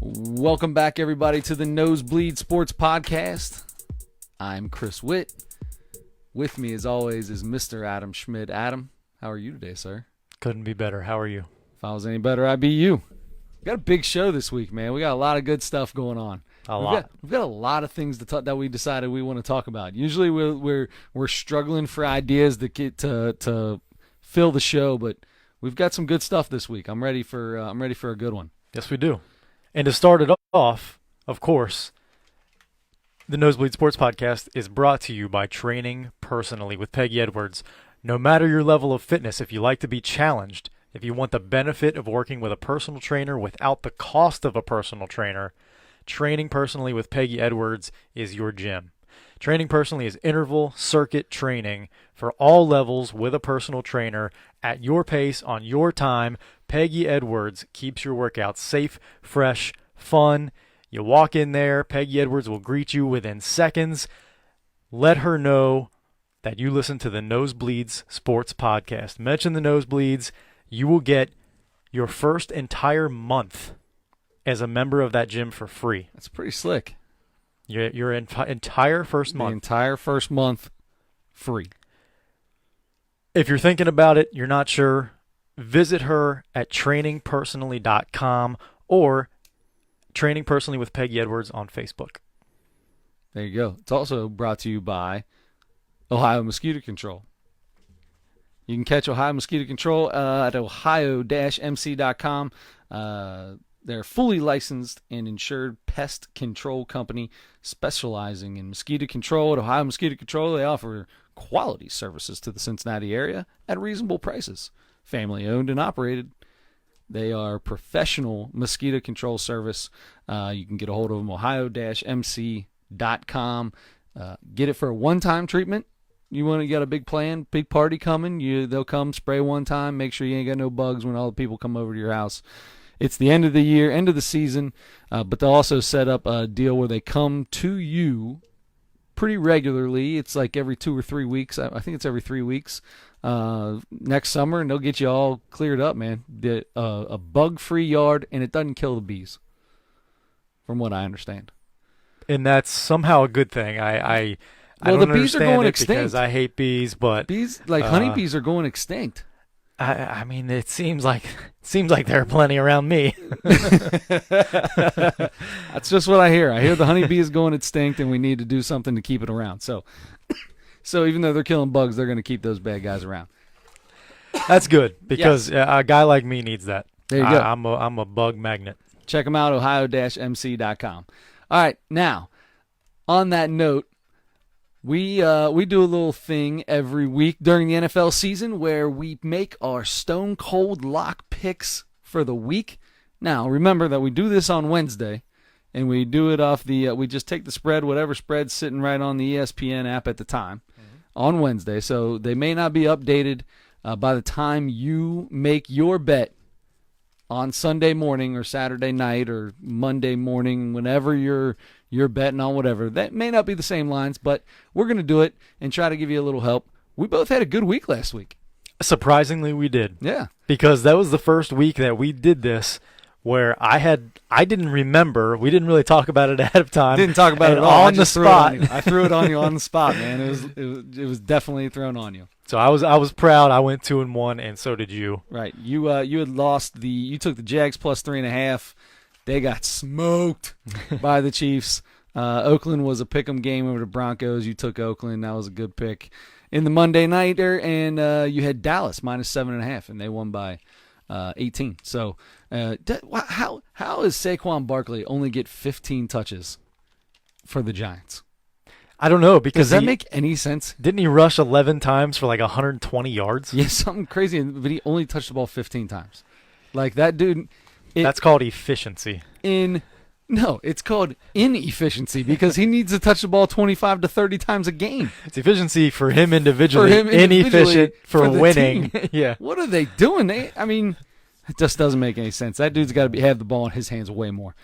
Welcome back, everybody, to the Nosebleed Sports Podcast. I'm Chris Witt. With me, as always, is Mr. Adam Schmidt. Adam, how are you today, sir? Couldn't be better. How are you? If I was any better, I'd be you. We got a big show this week, man. We got a lot of good stuff going on. We've got a lot of things that we decided we want to talk about. Usually, we're struggling for ideas to fill the show, but we've got some good stuff this week. I'm ready for a good one. Yes, we do. And to start it off, of course, the Nosebleed Sports Podcast is brought to you by Training Personally with Peggy Edwards. No matter your level of fitness, if you like to be challenged, if you want the benefit of working with a personal trainer without the cost of a personal trainer, Training Personally with Peggy Edwards is your gym. Training Personally is interval circuit training for all levels with a personal trainer at your pace, on your time. Peggy Edwards keeps your workouts safe, fresh, fun. You walk in there, Peggy Edwards will greet you within seconds. Let her know that you listen to the Nosebleeds Sports Podcast. Mention the Nosebleeds. You will get your first entire month as a member of that gym for free. That's pretty slick. Your entire first month. The entire first month free. If you're thinking about it, you're not sure, visit her at trainingpersonally.com or Training Personally with Peggy Edwards on Facebook. There you go. It's also brought to you by Ohio Mosquito Control. You can catch Ohio Mosquito Control at ohio-mc.com. They're a fully licensed and insured pest control company specializing in mosquito control. At Ohio Mosquito Control, they offer quality services to the Cincinnati area at reasonable prices. Family owned and operated. They are professional mosquito control service. You can get a hold of them, ohio-mc.com. Get it for a one-time treatment. You want to get a big plan, big party coming, they'll come spray one time, make sure you ain't got no bugs when all the people come over to your house. It's the end of the year, end of the season, but they'll also set up a deal where they come to you pretty regularly. It's like every 2 or 3 weeks. I think it's every 3 weeks next summer, and they'll get you all cleared up, man. A bug-free yard, and it doesn't kill the bees, from what I understand. And that's somehow a good thing. I don't the bees are going extinct because I hate bees, but bees, like honeybees, are going extinct. I mean, it seems like there are plenty around me. That's just what I hear. I hear the honeybee is going extinct, and we need to do something to keep it around. So even though they're killing bugs, they're going to keep those bad guys around. That's good because a guy like me needs that. There you go. I'm a bug magnet. Check them out, ohio-mc.com. All right, now on that note, we do a little thing every week during the NFL season where we make our stone cold lock picks for the week. Now, remember that we do this on Wednesday, and we do it off we just take the spread, whatever spread's sitting right on the ESPN app at the time, on Wednesday. So they may not be updated by the time you make your bet on Sunday morning or Saturday night or Monday morning, whenever you're betting on whatever. That may not be the same lines, but we're going to do it and try to give you a little help. We both had a good week last week. Surprisingly, we did. Yeah. Because that was the first week that we did this where I didn't remember. We didn't really talk about it ahead of time. Didn't talk about it at all. On the spot. I threw it on you on the spot, man. It was definitely thrown on you. So I was proud. I went 2-1, and so did you. Right. You had lost you took the Jags plus 3.5. They got smoked by the Chiefs. Oakland was a pick'em game over the Broncos. You took Oakland. That was a good pick. In the Monday nighter, and you had Dallas minus 7.5, and they won by 18. So how does Saquon Barkley only get 15 touches for the Giants? I don't know, because does that make any sense? Didn't he rush 11 times for like 120 yards? Yeah, something crazy, but he only touched the ball 15 times. Like that dude. That's called efficiency. No, it's called inefficiency because he needs to touch the ball 25 to 30 times a game. It's efficiency for him individually, inefficient for winning. Yeah. What are they doing? It just doesn't make any sense. That dude's got to have the ball in his hands way more.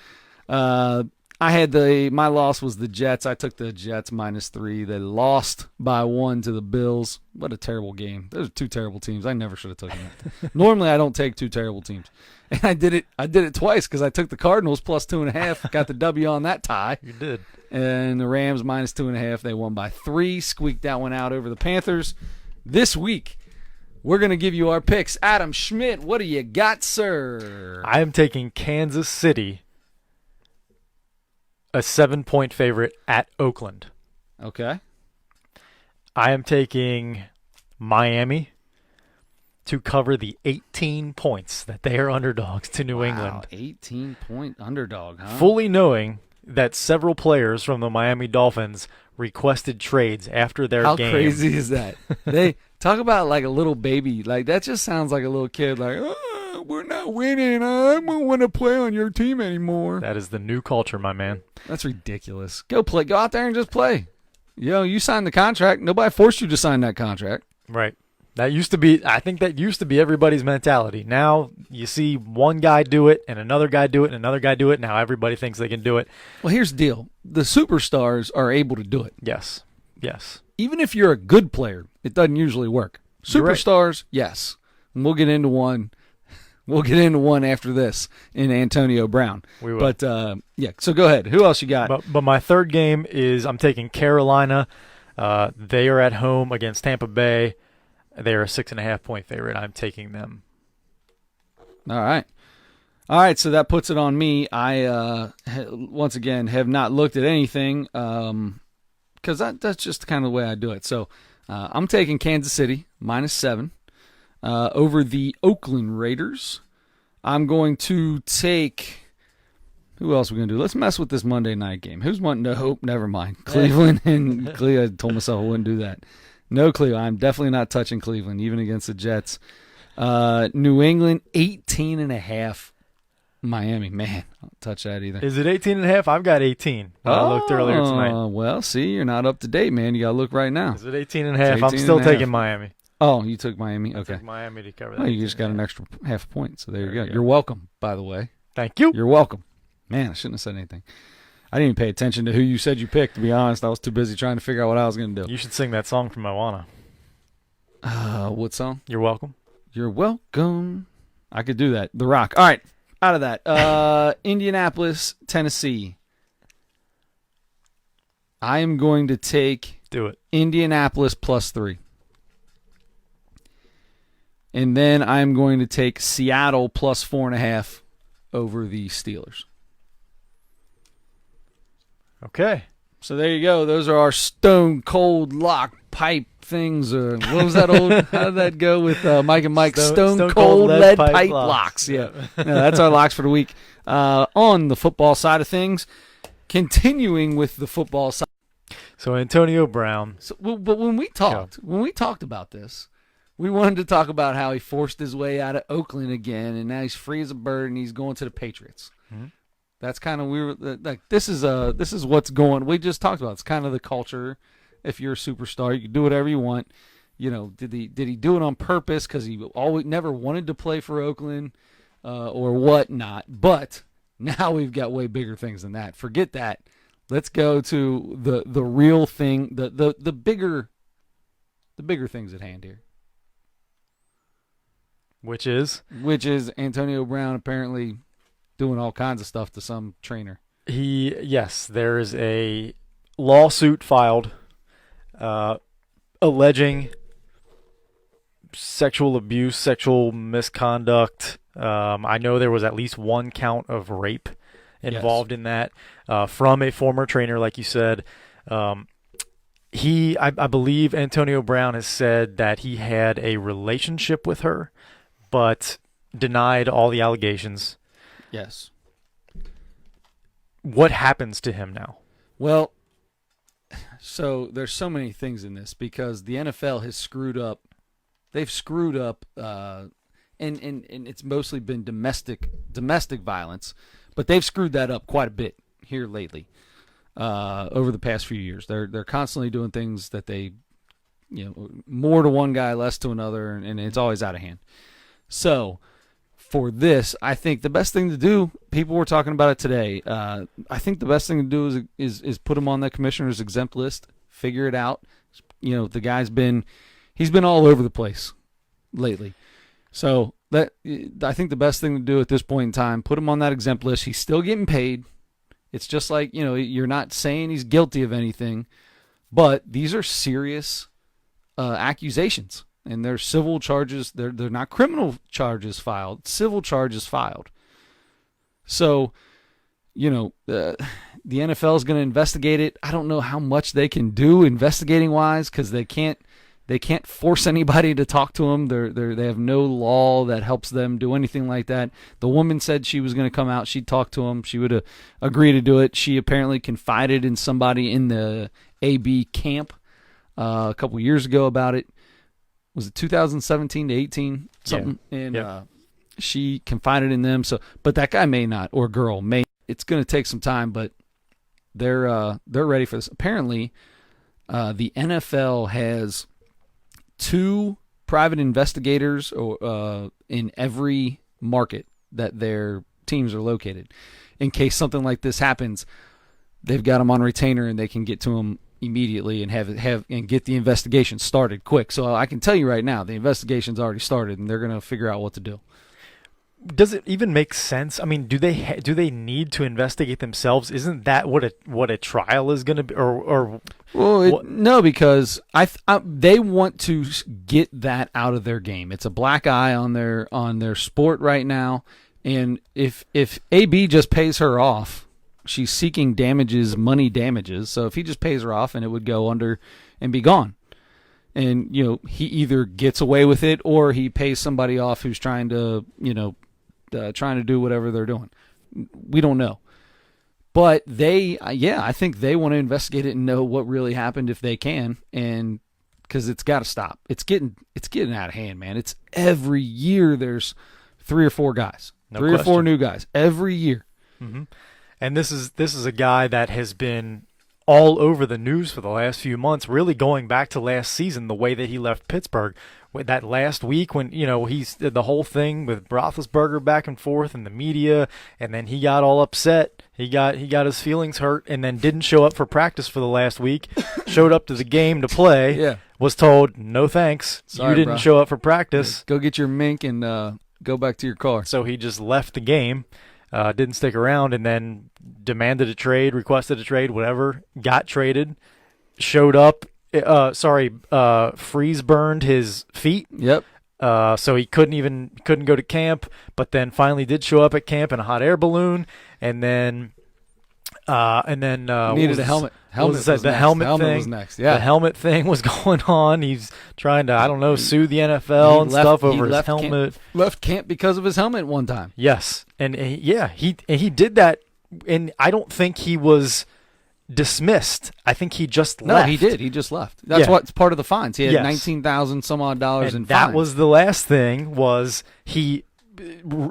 my loss was the Jets. I took the Jets -3. They lost by 1 to the Bills. What a terrible game. Those are two terrible teams. I never should have taken it. Normally I don't take two terrible teams. And I did it twice because I took the Cardinals +2.5, got the W on that tie. You did. And the Rams -2.5. They won by 3, squeaked that one out over the Panthers. This week, we're going to give you our picks. Adam Schmidt, what do you got, sir? I am taking Kansas City, a 7-point favorite at Oakland. Okay. I am taking Miami to cover the 18 points that they are underdogs to New England. 18-point underdog, huh? Fully knowing that several players from the Miami Dolphins requested trades after their game. How crazy is that? They talk about like a little baby. Like that just sounds like a little kid. Like, we're not winning. I don't want to play on your team anymore. That is the new culture, my man. That's ridiculous. Go play. Go out there and just play. You signed the contract. Nobody forced you to sign that contract. Right. I think that used to be everybody's mentality. Now you see one guy do it and another guy do it and another guy do it. Now everybody thinks they can do it. Well, here's the deal. The superstars are able to do it. Yes. Yes. Even if you're a good player, it doesn't usually work. Superstars, yes. And we'll get into one. We'll get into one after this in Antonio Brown. We will. But, yeah, so go ahead. Who else you got? But my third game is I'm taking Carolina. They are at home against Tampa Bay. They are a 6.5-point favorite. I'm taking them. All right, so that puts it on me. I, once again, have not looked at anything because that's just kind of the way I do it. So I'm taking Kansas City -7 over the Oakland Raiders. I'm going to take – who else are we going to do? Let's mess with this Monday night game. Who's wanting to hope? Never mind. Cleveland and Cleveland. I told myself I wouldn't do that. No Cleveland. I'm definitely not touching Cleveland, even against the Jets. New England, 18.5. Miami, man, I don't touch that either. Is it 18.5? I've got 18. I looked earlier tonight. Well, see, you're not up to date, man. You got to look right now. Is it 18.5? I'm still taking Miami. Oh, you took Miami? Okay. I took Miami to cover that. Oh, you just got an extra half a point, so there you go. You're welcome, by the way. Thank you. You're welcome. Man, I shouldn't have said anything. I didn't even pay attention to who you said you picked, to be honest. I was too busy trying to figure out what I was going to do. You should sing that song from Moana. What song? You're welcome. You're welcome. I could do that. The Rock. All right, out of that. Indianapolis, Tennessee. I am going to take Indianapolis +3. And then I'm going to take Seattle +4.5 over the Steelers. Okay. So there you go. Those are our stone cold lock pipe things. What was that old? How did that go with Mike and Mike? Stone cold lead pipe locks. Yeah. That's our locks for the week. On the football side of things, continuing with the football side. So Antonio Brown. But when we talked about this, we wanted to talk about how he forced his way out of Oakland again, and now he's free as a bird, and he's going to the Patriots. Mm-hmm. That's kind of this is what's going. We just talked about it's kind of the culture. If you're a superstar, you can do whatever you want. Did he do it on purpose because he always never wanted to play for Oakland or whatnot? But now we've got way bigger things than that. Forget that. Let's go to the real thing, the bigger things at hand here. Which is Antonio Brown apparently doing all kinds of stuff to some trainer. Yes, there is a lawsuit filed alleging sexual abuse, sexual misconduct. I know there was at least one count of rape involved in that from a former trainer, like you said. I believe Antonio Brown has said that he had a relationship with her, but denied all the allegations. Yes. What happens to him now? Well, so there's so many things in this because the NFL has screwed up. They've screwed up, and it's mostly been domestic violence, but they've screwed that up quite a bit here lately. Over the past few years, they're constantly doing things that they, more to one guy, less to another, and it's always out of hand. So, for this, I think the best thing to do, people were talking about it today, I think the best thing to do is put him on that commissioner's exempt list, figure it out. You know, the guy's he's been all over the place lately. So I think the best thing to do at this point in time, put him on that exempt list. He's still getting paid. It's just like, you know, you're not saying he's guilty of anything, but these are serious accusations, and they're civil charges. They're not criminal charges filed, civil charges filed. So, you know, the NFL is going to investigate it. I don't know how much they can do investigating wise, because they can't force anybody to talk to them. They have no law that helps them do anything like that. The woman said she was going to come out. She'd talk to him. She would agree to do it. She apparently confided in somebody in the AB camp a couple years ago about it. Was it 2017 to 18 something? Yeah. And she confided in them. So, but that guy may not, or girl may. It's going to take some time, but they're ready for this. Apparently, the NFL has 2 private investigators in every market that their teams are located. In case something like this happens, they've got them on retainer and they can get to them immediately and have get the investigation started quick. So I can tell you right now, the investigation's already started and they're going to figure out what to do. Does it even make sense? I mean, do they need to investigate themselves? Isn't that what a trial is going to be? No, because they want to get that out of their game. It's a black eye on their sport right now, and if AB just pays her off, she's seeking money damages. So if he just pays her off, and it would go under and be gone. And, you know, he either gets away with it or he pays somebody off who's trying to do whatever they're doing. We don't know. But I think they want to investigate it and know what really happened if they can, and because it's got to stop. It's getting out of hand, man. It's every year there's 3 or 4 guys, or 4 new guys every year. Mm-hmm. And this is a guy that has been all over the news for the last few months, really going back to last season, the way that he left Pittsburgh. With that last week when, you know, he's the whole thing with Roethlisberger back and forth in the media, and then he got all upset. He got his feelings hurt, and then didn't show up for practice for the last week. Showed up to the game to play. Yeah. Was told, no thanks. Sorry, you didn't bro. show up for practice. Go get your mink and go back to your car. So he just left the game. Didn't stick around, and then demanded a trade, requested a trade, whatever. Got traded. Showed up. Freeze burned his feet. Yep. So he couldn't go to camp, but then finally did show up at camp in a hot air balloon, and then needed a helmet. The helmet thing was next. Yeah. The helmet thing was going on. He's trying to, sue the NFL and stuff over his helmet. Left camp because of his helmet one time. Yes, and he did that, and I don't think he was dismissed. I think he just left. No, he did. He just left. That's what's part of the fines. He had $19,000 some odd dollars in fines. That was the last thing. Was he put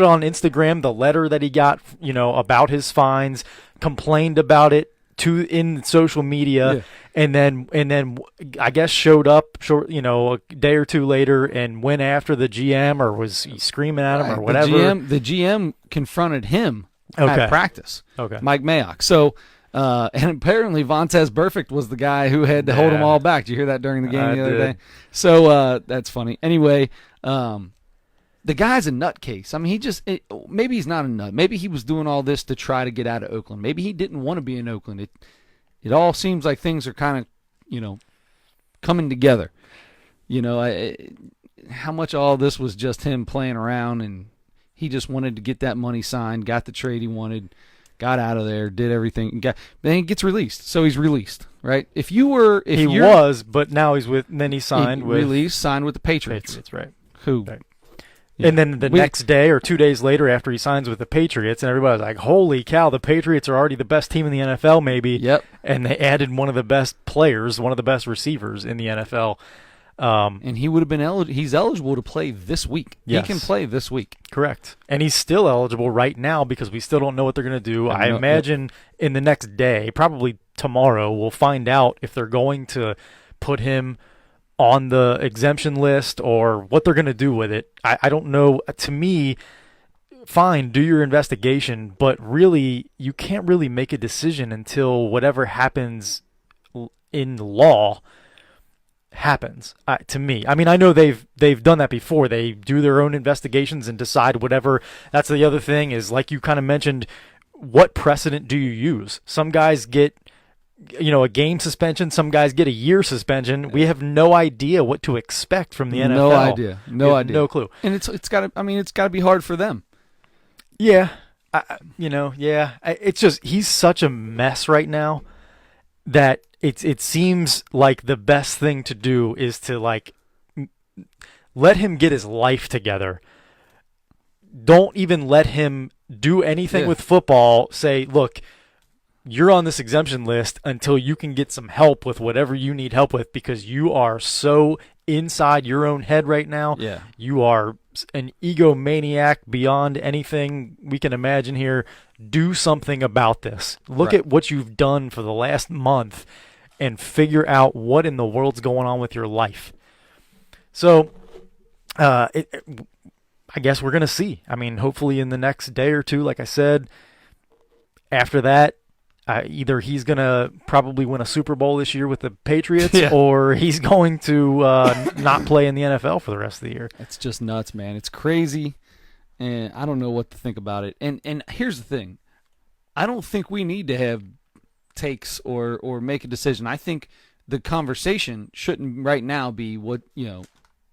on Instagram the letter that he got, about his fines, complained about it in social media, and then I guess showed up a day or two later and went after the GM, or was he screaming at him or whatever. The GM confronted him at practice. Okay. Mike Mayock. So, and apparently Vontaze Burfict was the guy who had to hold them all back. Did you hear that during the game the other day? So that's funny. Anyway, the guy's a nutcase. I mean, maybe he's not a nut. Maybe he was doing all this to try to get out of Oakland. Maybe he didn't want to be in Oakland. It all seems like things are kind of, coming together. How much all this was just him playing around, and he just wanted to get that money signed, got the trade he wanted, got out of there, did everything. Then he gets released. So he's released, right? But now he's with. And then he signed with the Patriots. Patriots, right? Who? Right. Yeah. And then the next day or 2 days later, after he signs with the Patriots, and everybody's like, "Holy cow! The Patriots are already the best team in the NFL, maybe." Yep. And they added one of the best players, one of the best receivers in the NFL. And he would have been eligible. He's eligible to play this week. Yes. He can play this week. Correct. And he's still eligible right now because we still don't know what they're going to do. I imagine in the next day, probably tomorrow, we'll find out if they're going to put him on the exemption list or what they're going to do with it. I don't know. To me, fine, do your investigation, but really, you can't really make a decision until whatever happens in law happens. To me, I mean, I know they've done that before. They do their own investigations and decide whatever. That's the other thing is, like you kind of mentioned, what precedent do you use? Some guys get, a game suspension. Some guys get a year suspension. We have no idea what to expect from the NFL. No idea. No clue. And it's got to be hard for them. Yeah. It's just, he's such a mess right now that it seems like the best thing to do is to let him get his life together. Don't even let him do anything with football. Say, look, you're on this exemption list until you can get some help with whatever you need help with, because you are so inside your own head right now. Yeah. You are an egomaniac beyond anything we can imagine here. Do something about this. Look at what you've done for the last month and figure out what in the world's going on with your life. So, I guess we're going to see. I mean, hopefully in the next day or two, like I said. After that, either he's going to probably win a Super Bowl this year with the Patriots, or he's going to not play in the NFL for the rest of the year. It's just nuts, man. It's crazy, and I don't know what to think about it. And here's the thing. I don't think we need to have takes or make a decision. I think the conversation shouldn't right now be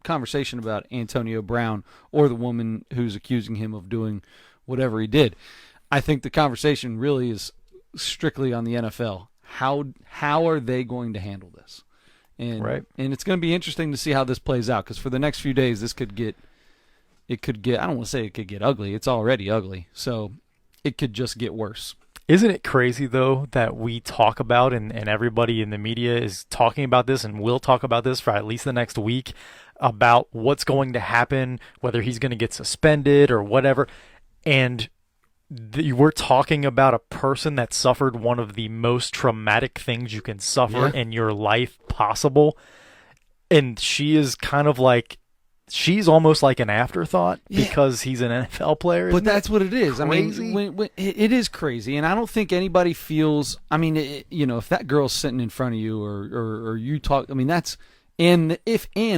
conversation about Antonio Brown or the woman who's accusing him of doing whatever he did. I think the conversation really is strictly on the NFL. How are they going to handle this? And it's going to be interesting to see how this plays out, because for the next few days this could get I don't want to say it could get ugly. It's already ugly. So it could just get worse. Isn't it crazy, though, that we talk about and everybody in the media is talking about this and will talk about this for at least the next week about what's going to happen, whether he's going to get suspended or whatever. And we're talking about a person that suffered one of the most traumatic things you can suffer in your life possible. And she is kind of like, she's almost like an afterthought because he's an NFL player. But that's what it is. Crazy? I mean, when it is crazy, and I don't think anybody feels. I mean, if that girl's sitting in front of you, or you talk. I mean, that's and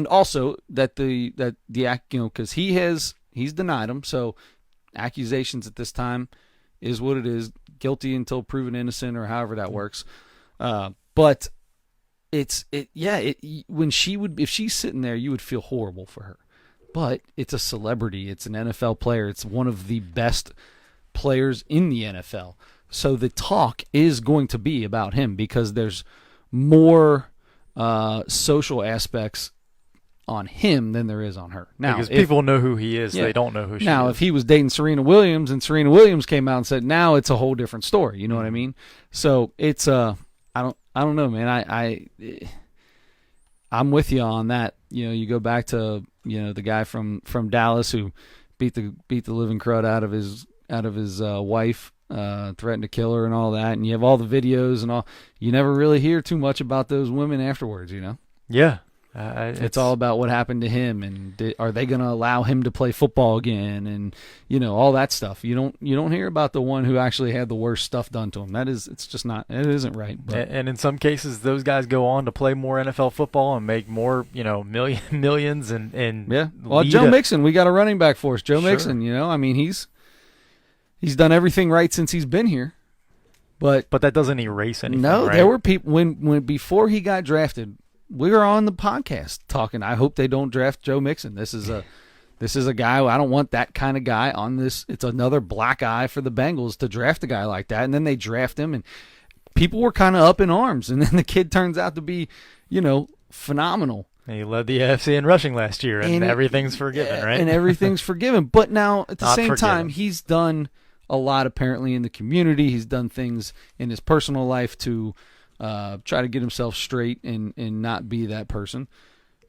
also that the act, because he's denied them. So accusations at this time is what it is. Guilty until proven innocent, or however that works. But when if she's sitting there, you would feel horrible for her. But it's a celebrity. It's an NFL player. It's one of the best players in the NFL. So the talk is going to be about him, because there's more social aspects on him than there is on her. Now, because people know who he is, they don't know who she is. Now, if he was dating Serena Williams and Serena Williams came out and said, now it's a whole different story. You know what I mean? So it's I don't know, man. I'm with you on that. You go back to the guy from Dallas who beat the living crud out of his wife, threatened to kill her and all that. And you have all the videos and all. You never really hear too much about those women afterwards. Yeah. It's all about what happened to him, and are they going to allow him to play football again, and all that stuff. You don't hear about the one who actually had the worst stuff done to him. It isn't right. But. And in some cases, those guys go on to play more NFL football and make more, millions and yeah. Well, Joe Mixon, we got a running back for us. Joe Mixon, I mean, he's done everything right since he's been here, but that doesn't erase anything. No, right? There were people when before he got drafted. We were on the podcast talking. I hope they don't draft Joe Mixon. This is a guy. I don't want that kind of guy on this. It's another black eye for the Bengals to draft a guy like that. And then they draft him, and people were kind of up in arms. And then the kid turns out to be, phenomenal. And he led the AFC in rushing last year, and everything's forgiven, right? And everything's forgiven. But now at the same time, he's done a lot apparently in the community. He's done things in his personal life to try to get himself straight and not be that person.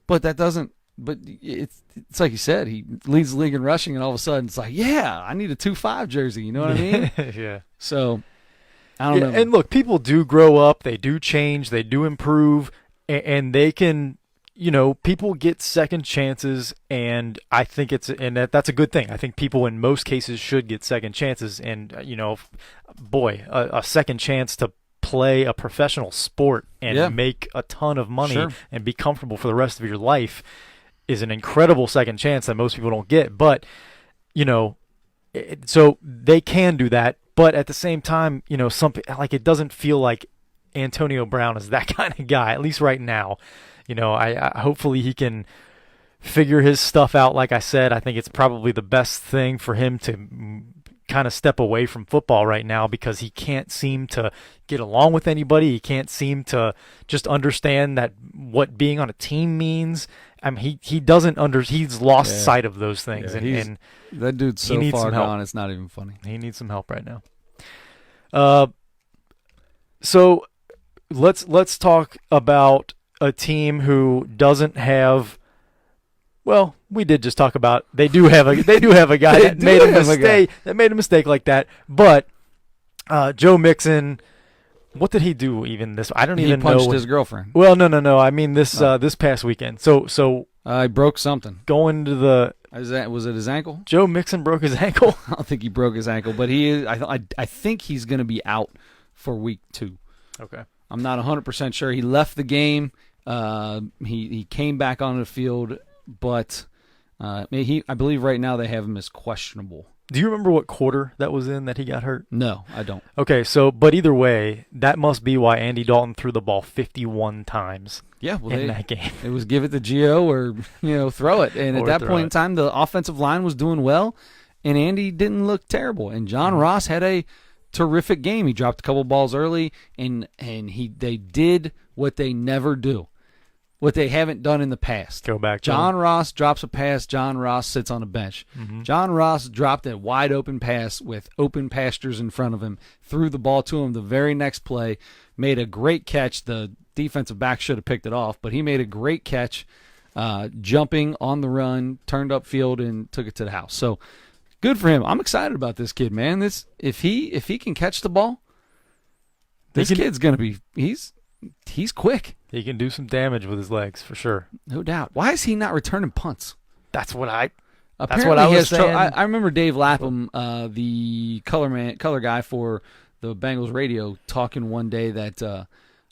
But that doesn't – but it's like you said, he leads the league in rushing, and all of a sudden it's like, yeah, I need a 2-5 jersey. You know what I mean? Yeah. So, I don't know. And look, people do grow up. They do change. They do improve. And they can – people get second chances, and I think that's a good thing. I think people in most cases should get second chances, and a second chance to play a professional sport and make a ton of money and be comfortable for the rest of your life is an incredible second chance that most people don't get. But so they can do that, but at the same time, something like it doesn't feel like Antonio Brown is that kind of guy, at least right now. I hopefully he can figure his stuff out. Like I said, I think it's probably the best thing for him to kind of step away from football right now, because he can't seem to get along with anybody. He can't seem to just understand that what being on a team means. I mean, he's lost sight of those things. Yeah, and that dude's so far gone, it's not even funny. He needs some help right now. So let's talk about a team who doesn't have. Well, we did just talk about they do have a guy that made a mistake like that. But Joe Mixon, what did he do even this? I don't even know. He punched his girlfriend. Well, no. I mean this past weekend. So he broke something. Going to the. Was it his ankle? Joe Mixon broke his ankle. I don't think he broke his ankle, but he is. I think he's going to be out for week 2. Okay. I'm not 100% sure. He left the game. He came back on the field, but I believe right now they have him as questionable. Do you remember what quarter that was in that he got hurt? No, I don't. Okay, but either way, that must be why Andy Dalton threw the ball 51 times. Yeah, in that game. It was give it to Gio or throw it. And at that point in time, the offensive line was doing well, and Andy didn't look terrible. And John Ross had a terrific game. He dropped a couple balls early, and they did what they never do, what they haven't done in the past. Go back. John Ross drops a pass. John Ross sits on a bench. Mm-hmm. John Ross dropped a wide open pass with open pastures in front of him, threw the ball to him the very next play, made a great catch. The defensive back should have picked it off, but he made a great catch, jumping on the run, turned upfield, and took it to the house. So good for him. I'm excited about this kid, man. If he can catch the ball, this kid's gonna be he's quick. He can do some damage with his legs for sure. No doubt. Why is he not returning punts? That's what I was saying. I remember Dave Lapham, the color guy for the Bengals radio, talking one day that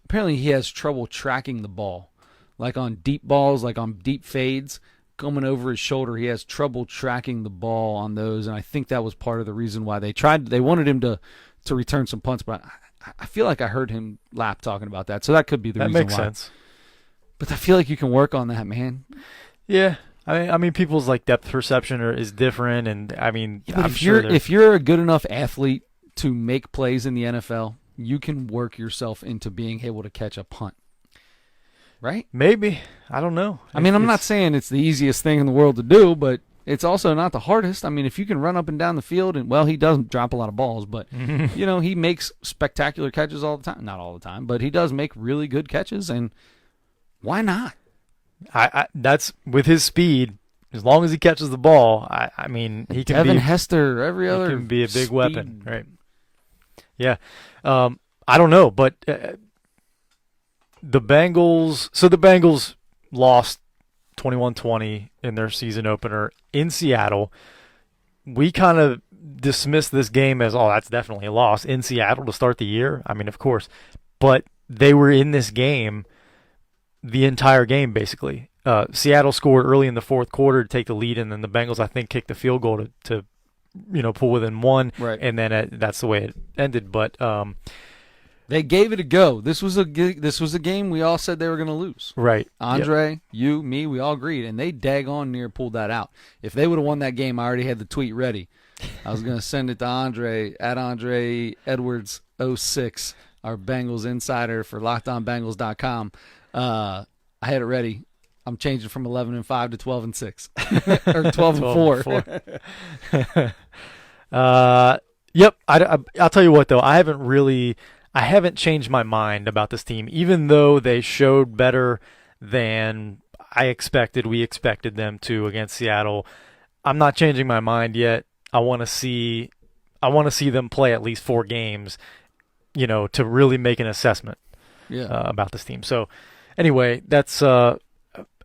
apparently he has trouble tracking the ball, like on deep balls, like on deep fades coming over his shoulder. He has trouble tracking the ball on those, and I think that was part of the reason why they wanted him to return some punts, but I feel like I heard him talking about that, so that could be the reason why. That makes sense. But I feel like you can work on that, man. Yeah, I mean, people's depth perception is different, and I mean, if you're a good enough athlete to make plays in the NFL, you can work yourself into being able to catch a punt, right? Maybe. I don't know. I mean, I'm not saying it's the easiest thing in the world to do, but it's also not the hardest. I mean, if you can run up and down the field, and he doesn't drop a lot of balls, but he makes spectacular catches all the time. Not all the time, but he does make really good catches, and why not? That's with his speed. As long as he catches the ball, I mean, he can Devin Hester, every other. He can be a big weapon, right? Yeah, I don't know, but the Bengals lost 21-20 in their season opener in Seattle. We kind of dismissed this game as, that's definitely a loss in Seattle to start the year. I mean, of course, but they were in this game the entire game, basically. Seattle scored early in the fourth quarter to take the lead, and then the Bengals, I think, kicked the field goal to pull within one, right. And then that's the way it ended. But they gave it a go. This was a game we all said they were going to lose. Right. Andre, you, me, we all agreed, and they daggone near pulled that out. If they would have won that game, I already had the tweet ready. I was going to send it to Andre at Andre Edwards 06, our Bengals insider for LockedOnBengals.com. I had it ready. I'm changing from 11-5 to 12-6 or 12-4. Yep. I'll tell you what though, I haven't changed my mind about this team, even though they showed better than we expected them to against Seattle. I'm not changing my mind yet. I want to see them play at least 4 games, to really make an assessment about this team. So anyway, that's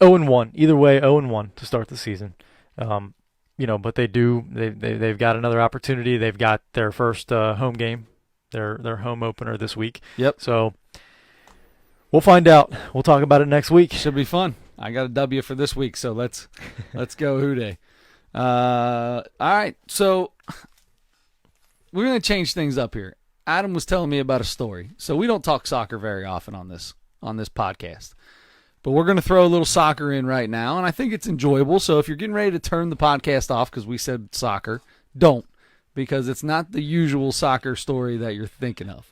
0-1. Either way, 0-1 to start the season. But they've got another opportunity. They've got their first home game, their home opener this week. Yep. So we'll find out. We'll talk about it next week. Should be fun. I got a W for this week, so let's go Who Dey. All right, so we're going to change things up here. Adam was telling me about a story. So we don't talk soccer very often on this podcast. But we're going to throw a little soccer in right now, and I think it's enjoyable. So if you're getting ready to turn the podcast off because we said soccer, don't, because it's not the usual soccer story that you're thinking of.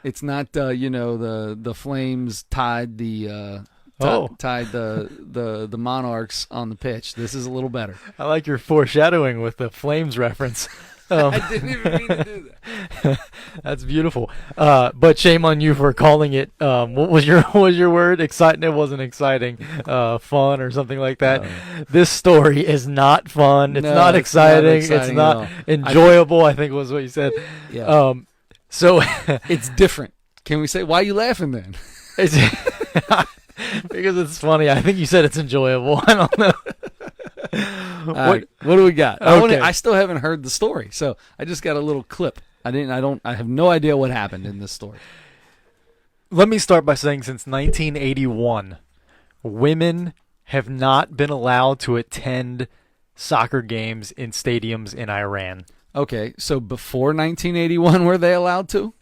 It's not, the Flames tied the Monarchs on the pitch. This is a little better. I like your foreshadowing with the Flames reference. I didn't even mean to do that. That's beautiful. But shame on you for calling it. What was your word? Exciting? It wasn't exciting. Fun or something like that. This story is not fun. It's not exciting. It's not enjoyable. I think was what you said. Yeah. So it's different. Can we say why are you laughing then? It's because it's funny. I think you said it's enjoyable. I don't know. What do we got? Okay. I still haven't heard the story, so I just got a little clip. I have no idea what happened in this story. Let me start by saying since 1981, women have not been allowed to attend soccer games in stadiums in Iran. Okay, so before 1981, were they allowed to?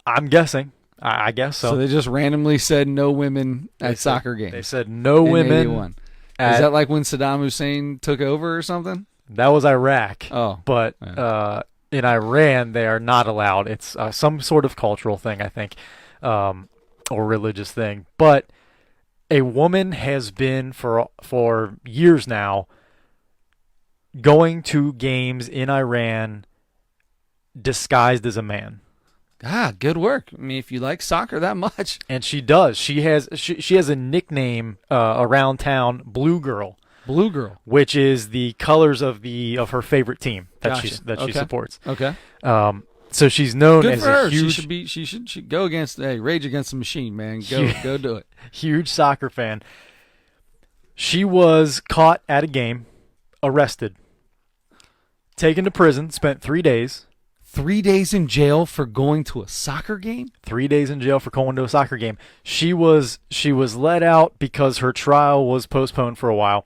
I'm guessing. I guess so. So they just randomly said no women at soccer games. They said no women. 81. Is that like when Saddam Hussein took over or something? That was Iraq. Oh. But in Iran, they are not allowed. It's some sort of cultural thing, I think, or religious thing. But a woman has been for years now going to games in Iran disguised as a man. Good work. I mean, if you like soccer that much. And she does. She has a nickname around town, Blue Girl. Blue Girl, which is the colors of her favorite team that she supports. Okay. So she's known Good as for her. a huge. She should go against Rage Against the Machine, man. Go do it. Huge soccer fan. She was caught at a game, arrested, taken to prison, spent 3 days. 3 days in jail for going to a soccer game? 3 days in jail for going to a soccer game. She was let out because her trial was postponed for a while.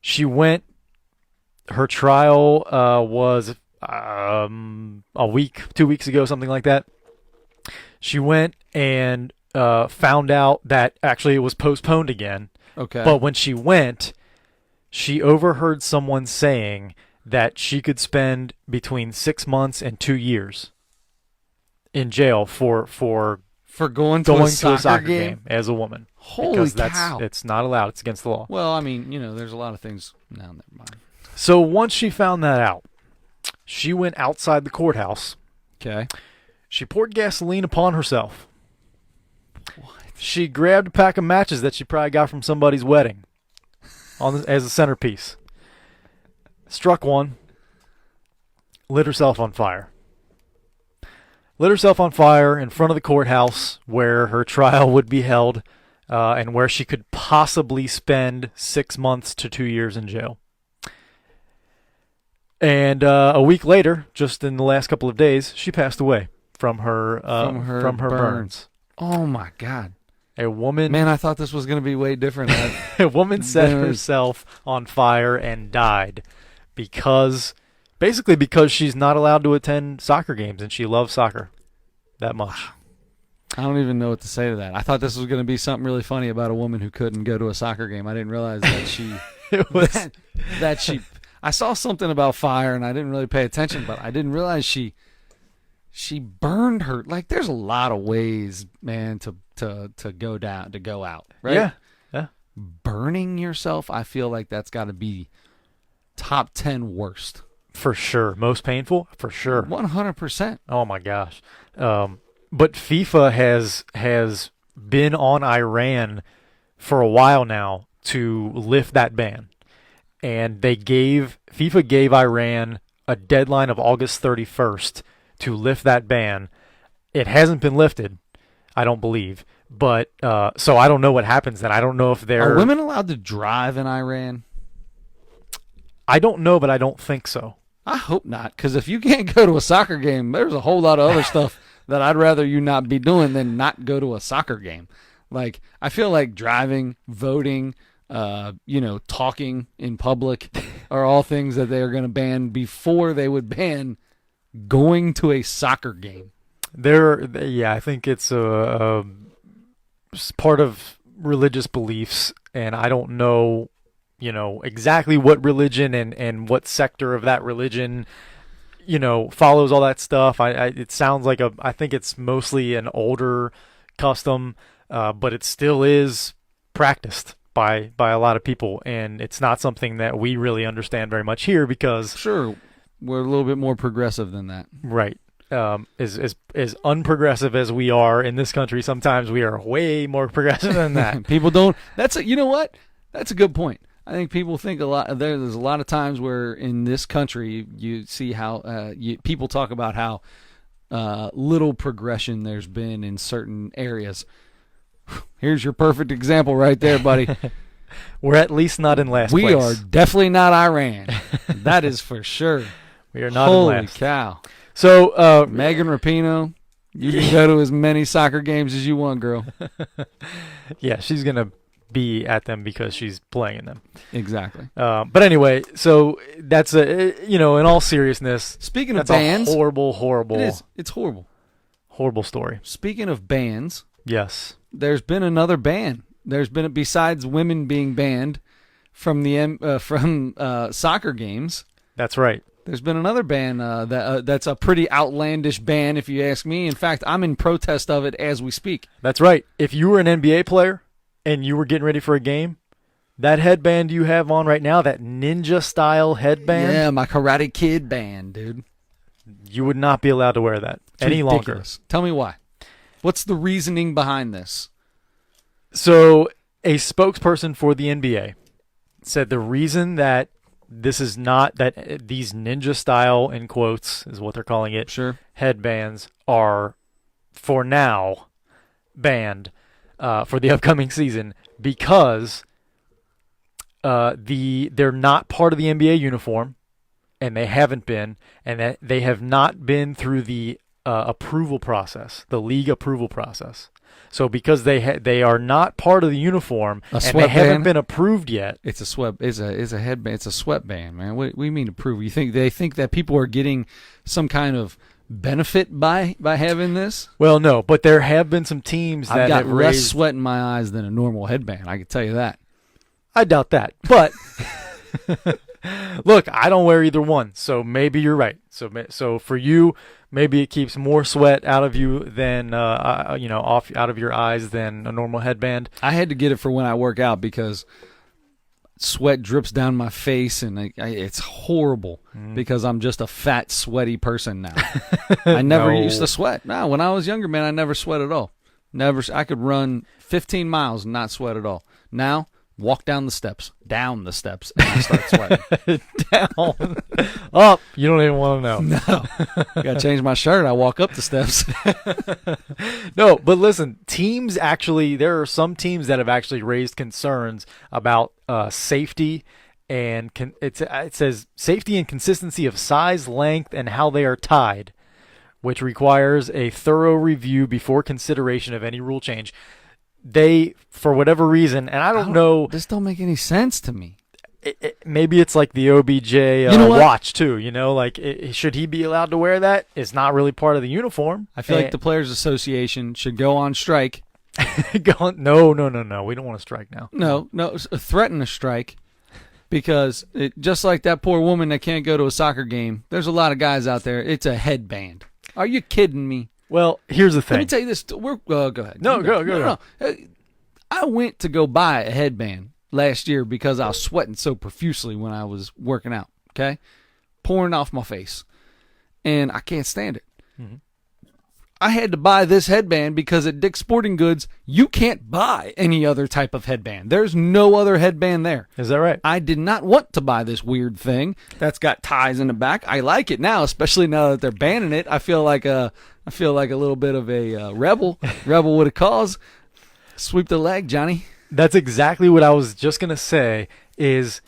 She went. Her trial was a week, 2 weeks ago, something like that. She went and found out that actually it was postponed again. Okay. But when she went, she overheard someone saying that she could spend between 6 months and 2 years in jail for going to a soccer game as a woman. Holy because cow. It's not allowed. It's against the law. Well, I mean, there's a lot of things. No, never mind. So once she found that out, she went outside the courthouse. Okay. She poured gasoline upon herself. What? She grabbed a pack of matches that she probably got from somebody's wedding as a centerpiece. Struck one, lit herself on fire. Lit herself on fire in front of the courthouse where her trial would be held and where she could possibly spend 6 months to 2 years in jail. And a week later, just in the last couple of days, she passed away from her burns. Oh, my God. A woman... Man, I thought this was going to be way different. A woman set herself on fire and died. Basically because she's not allowed to attend soccer games, and she loves soccer that much. I don't even know what to say to that. I thought this was going to be something really funny about a woman who couldn't go to a soccer game. I didn't realize that she that she. I saw something about fire, and I didn't really pay attention, but I didn't realize she burned her. Like, there's a lot of ways, man, to go out, right? Yeah. Burning yourself, I feel like that's got to be top 10 worst. For sure. Most painful? For sure. 100%. Oh, my gosh. But FIFA has been on Iran for a while now to lift that ban. And FIFA gave Iran a deadline of August 31st to lift that ban. It hasn't been lifted. I don't believe. But so I don't know what happens then. I don't know if they're... Are women allowed to drive in Iran? I don't know, but I don't think so. I hope not, because if you can't go to a soccer game, there's a whole lot of other stuff that I'd rather you not be doing than not go to a soccer game. Like, I feel like driving, voting, talking in public are all things that they are going to ban before they would ban going to a soccer game. I think it's part of religious beliefs, and I don't know, exactly what religion and what sector of that religion, follows all that stuff. It sounds like I think it's mostly an older custom, but it still is practiced by a lot of people, and it's not something that we really understand very much here because sure, we're a little bit more progressive than that. Right. As unprogressive as we are in this country, sometimes we are way more progressive than that. People don't. You know what? That's a good point. I think people think a lot. There's a lot of times where in this country you see how people talk about how little progression there's been in certain areas. Here's your perfect example right there, buddy. We're at least not in last place. We are definitely not Iran. That is for sure. We are not Holy in last. cow. So, Megan Rapinoe, you can go to as many soccer games as you want, girl. Yeah, she's going to be at them because she's playing in them. Exactly. But anyway, so that's in all seriousness. Speaking of that's bands, a horrible. It is. It's horrible. Horrible story. Speaking of bands, yes, there's been another ban. There's been, besides women being banned from the soccer games. That's right. There's been another ban that's a pretty outlandish ban, if you ask me. In fact, I'm in protest of it as we speak. That's right. If you were an NBA player and you were getting ready for a game, that headband you have on right now, that ninja-style headband. Yeah, my Karate Kid band, dude. You would not be allowed to wear that any longer. Tell me why. What's the reasoning behind this? So a spokesperson for the NBA said the reason that this is not, that these ninja style, in quotes, is what they're calling it, sure, headbands are for now banned for the upcoming season because they're not part of the NBA uniform, and they haven't been, and that they have not been through the approval process, the league approval process. So because they are not part of the uniform and they haven't been approved yet. It's a sweat. It's a headband. It's a sweatband, man. What do you mean approve? You think they think that people are getting some kind of benefit by having this? Well, no, but there have been some teams that I've got have less raised sweat in my eyes than a normal headband. I can tell you that. I doubt that, but look, I don't wear either one, so maybe you're right. So for you, maybe it keeps more sweat out of you than out of your eyes than a normal headband. I had to get it for when I work out because sweat drips down my face, and it's horrible because I'm just a fat, sweaty person now. I never used to sweat. No, when I was younger, man, I never sweat at all. Never. I could run 15 miles and not sweat at all. Now, walk down the steps, and I start sweating. Down, up. You don't even want to know. No, got to change my shirt. I walk up the steps. No, but listen, teams actually, there are some teams that have actually raised concerns about safety, and it says safety and consistency of size, length, and how they are tied, which requires a thorough review before consideration of any rule change. They, for whatever reason, and I don't know. This don't make any sense to me. Maybe it's like the OBJ watch, too. Should he be allowed to wear that? It's not really part of the uniform. I feel like the Players Association should go on strike. No. We don't want to strike now. No, threaten a strike. Because just like that poor woman that can't go to a soccer game, there's a lot of guys out there. It's a headband. Are you kidding me? Well, here's the thing. Let me tell you this. Go ahead. No, go. No. I went to go buy a headband last year because I was sweating so profusely when I was working out, okay? Pouring off my face. And I can't stand it. Mm-hmm. I had to buy this headband because at Dick's Sporting Goods, you can't buy any other type of headband. There's no other headband there. Is that right? I did not want to buy this weird thing that's got ties in the back. I like it now, especially now that they're banning it. I feel like a little bit of a rebel with a cause. Sweep the leg, Johnny. That's exactly what I was just going to say, is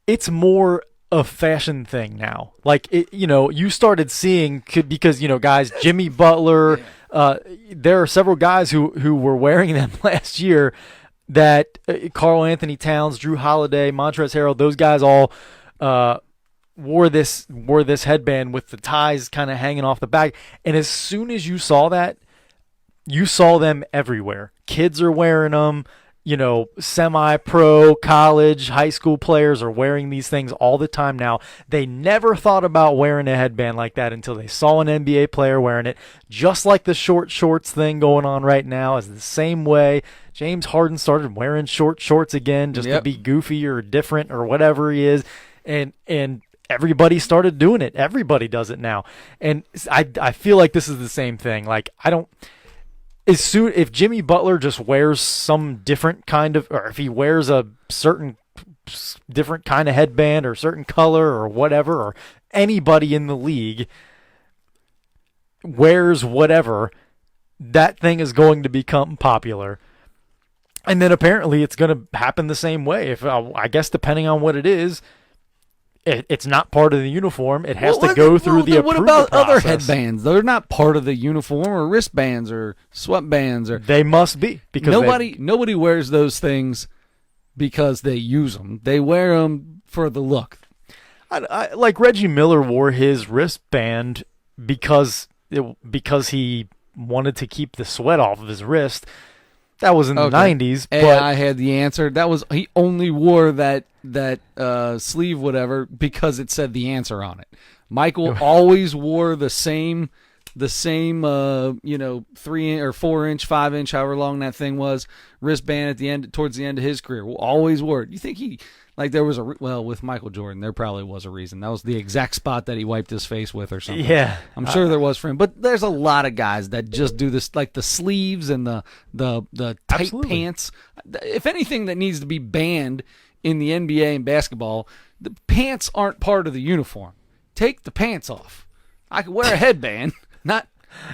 it's more a fashion thing now. Like, you started seeing, because, guys, Jimmy Butler, there are several guys who were wearing them last year that Karl Anthony Towns, Drew Holiday, Montrezl Harrell, those guys all wore this headband with the ties kind of hanging off the back. And as soon as you saw that, you saw them everywhere. Kids are wearing them. Semi-pro, college, high school players are wearing these things all the time now. They never thought about wearing a headband like that until they saw an NBA player wearing it. Just like the short shorts thing going on right now is the same way. James Harden started wearing short shorts again just to be goofy or different or whatever he is. And everybody started doing it. Everybody does it now. And I feel like this is the same thing. Like, if Jimmy Butler just wears some different kind of, or if he wears a certain different kind of headband or certain color or whatever, or anybody in the league wears whatever, that thing is going to become popular. And then apparently it's going to happen the same way. If I guess depending on what it is, it's not part of the uniform. It has to go through the approval process. What about other headbands? They're not part of the uniform, or wristbands or sweatbands. They must be, because nobody wears those things because they use them. They wear them for the look. Like Reggie Miller wore his wristband because he wanted to keep the sweat off of his wrist. That was in the 90s. But I had the answer. He only wore that sleeve, whatever, because it said the answer on it. Michael always wore the same 3 or 4 inch, 5 inch, however long that thing was, wristband towards the end of his career. Always wore it. You think there was with Michael Jordan, there probably was a reason. That was the exact spot that he wiped his face with or something. Yeah. I'm sure there was for him. But there's a lot of guys that just do this, like the sleeves and the tight Absolutely. pants. If anything that needs to be banned in the NBA and basketball, the pants aren't part of the uniform. Take the pants off. I could wear a headband, not,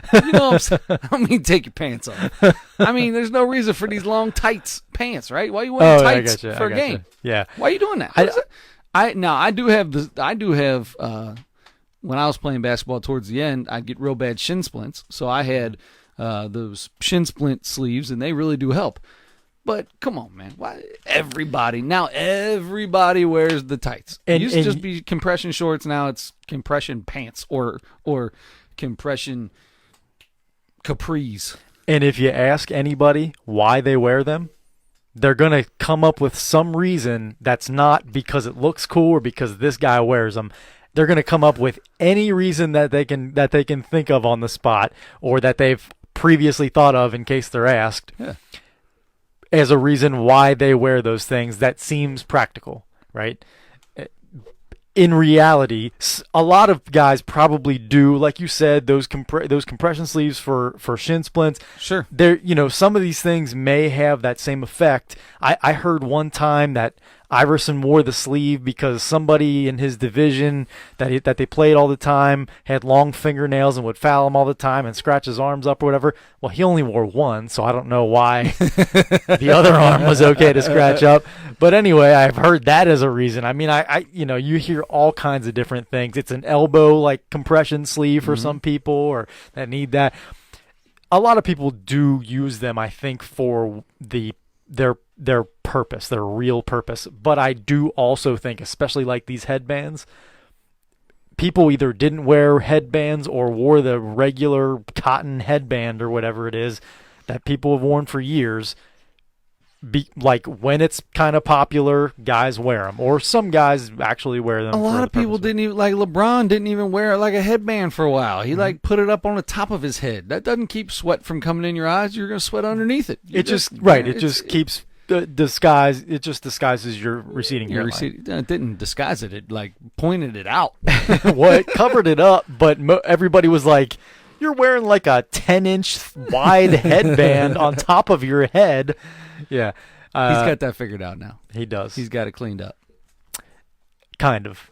what I'm saying? I don't mean take your pants off. I mean, there's no reason for these long tights pants, right? Why are you wearing tights for a game? Yeah. Why are you doing that? I do have when I was playing basketball towards the end, I'd get real bad shin splints. So I had those shin splint sleeves, and they really do help. But come on, man. Why everybody wears the tights. It used to just be compression shorts, now it's compression pants or compression capris. And if you ask anybody why they wear them, they're going to come up with some reason that's not because it looks cool or because this guy wears them. They're going to come up with any reason that they can think of on the spot, or that they've previously thought of in case they're asked, as a reason why they wear those things that seems practical, right? In reality, a lot of guys probably do, like you said, those compression sleeves for shin splints. Sure. Some of these things may have that same effect. I heard one time that Iverson wore the sleeve because somebody in his division that they played all the time had long fingernails and would foul him all the time and scratch his arms up or whatever. Well, he only wore one, so I don't know why the other arm was okay to scratch up. But anyway, I've heard that as a reason. I mean, you hear all kinds of different things. It's an elbow like compression sleeve for some people, or that need that. A lot of people do use them, I think, for their purpose, their real purpose. But I do also think, especially like these headbands, people either didn't wear headbands or wore the regular cotton headband or whatever it is that people have worn for years. Like when it's kind of popular, guys wear them, or some guys actually wear them. A lot of people didn't even, like LeBron didn't even wear it like a headband for a while. He like put it up on the top of his head. That doesn't keep sweat from coming in your eyes. You're going to sweat underneath it. It just keeps disguise. It just disguises your receding hairline. It didn't disguise it. It like pointed it out. Well, it covered it up, but everybody was like, You're wearing like a 10-inch wide headband on top of your head. Yeah. He's got that figured out now. He does. He's got it cleaned up. Kind of.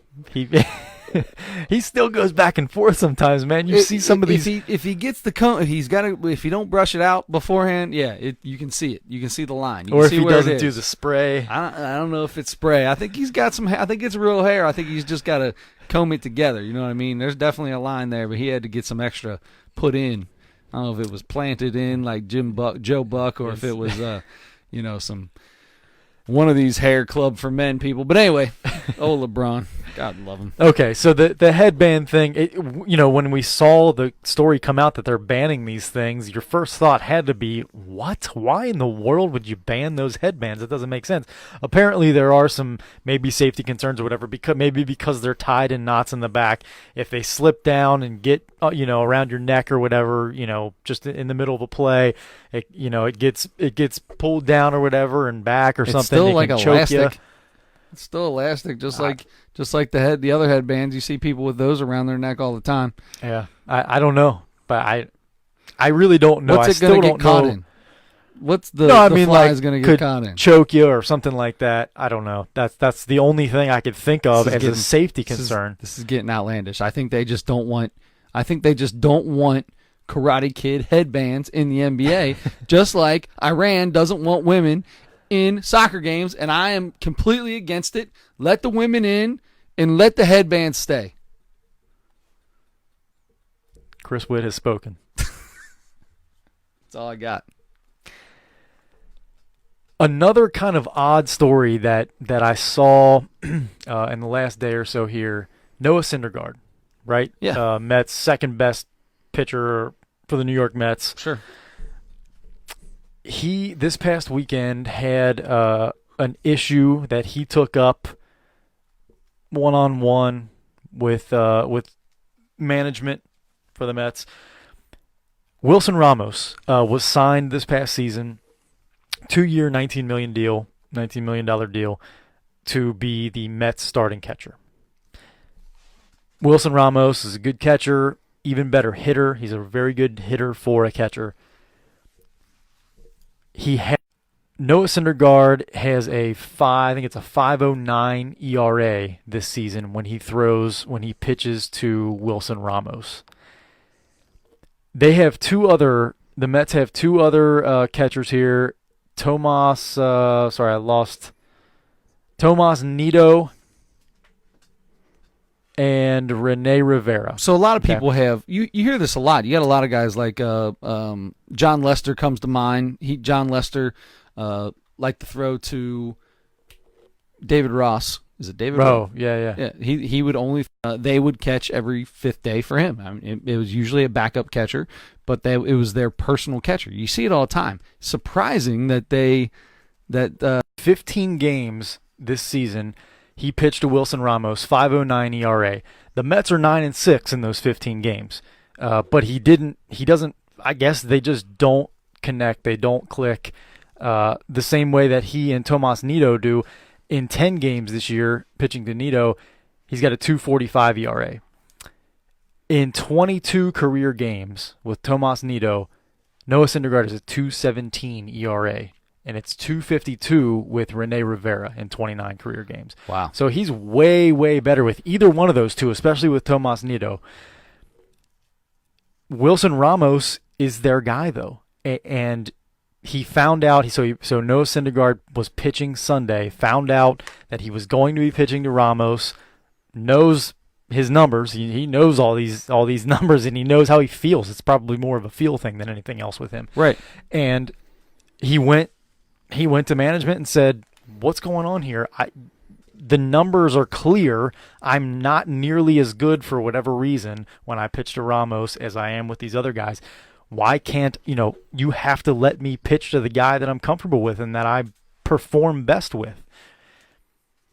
He still goes back and forth sometimes, man. You see some of these. If he gets the cone, if you don't brush it out beforehand, you can see it. You can see the line. You or can if see he where doesn't do the spray. I don't know if it's spray. I think he's got some. I think it's real hair. I think he's just got to comb it together. You know what I mean? There's definitely a line there, but he had to get some extra put in. I don't know if it was planted in like Joe Buck, or if it was, some one of these hair club for men people. But anyway, LeBron, God love him. Okay, so the headband thing, when we saw the story come out that they're banning these things, your first thought had to be, what? Why in the world would you ban those headbands? It doesn't make sense. Apparently there are some maybe safety concerns or whatever, because they're tied in knots in the back. If they slip down and get around your neck or whatever, just in the middle of a play, it gets pulled down or whatever and back or something. It's still like elastic. You. It's still elastic, just like the other headbands. You see people with those around their neck all the time. Yeah, I don't know, but I really don't know. What's it going to get caught in? What's the fly is going to get caught in? Choke you or something like that. I don't know. That's the only thing I could think of as a safety concern. This is getting outlandish. I think they just don't want Karate Kid headbands in the NBA, just like Iran doesn't want women in soccer games, and I am completely against it. Let the women in and let the headbands stay. Chris Witt has spoken. That's all I got. Another kind of odd story that I saw in the last day or so here, Noah Syndergaard, right? Yeah. Mets' second best pitcher for the New York Mets. Sure. He, this past weekend, had an issue that he took up one-on-one with management for the Mets. Wilson Ramos was signed this past season, 2-year, $19 million deal to be the Mets starting catcher. Wilson Ramos is a good catcher, even better hitter. He's a very good hitter for a catcher. Noah Syndergaard has I think it's a 5.09 ERA this season when he pitches to Wilson Ramos. The Mets have two other catchers here. Tomas Nido and Rene Rivera. So a lot of people have you hear this a lot. You got a lot of guys like John Lester comes to mind. John Lester liked to throw to David Ross. Is it David? Oh, yeah. He would only they would catch every fifth day for him. I mean, it was usually a backup catcher, but it was their personal catcher. You see it all the time. Surprising that 15 games this season. He pitched to Wilson Ramos, 5.09 ERA. The Mets are 9-6 in those 15 games, but he doesn't. I guess they just don't connect. They don't click the same way that he and Tomas Nido do. In 10 games this year, pitching to Nido, he's got a 2.45 ERA. In 22 career games with Tomas Nido, Noah Syndergaard has a 2.17 ERA. And it's 2.52 with Rene Rivera in 29 career games. Wow. So he's way, way better with either one of those two, especially with Tomas Nido. Wilson Ramos is their guy, though. And he found out, so Noah Syndergaard was pitching Sunday, found out that he was going to be pitching to Ramos, knows his numbers. He knows all these numbers, and he knows how he feels. It's probably more of a feel thing than anything else with him. Right. And he went to management and said, what's going on here? The numbers are clear. I'm not nearly as good for whatever reason when I pitch to Ramos as I am with these other guys. Why can't, you have to let me pitch to the guy that I'm comfortable with and that I perform best with?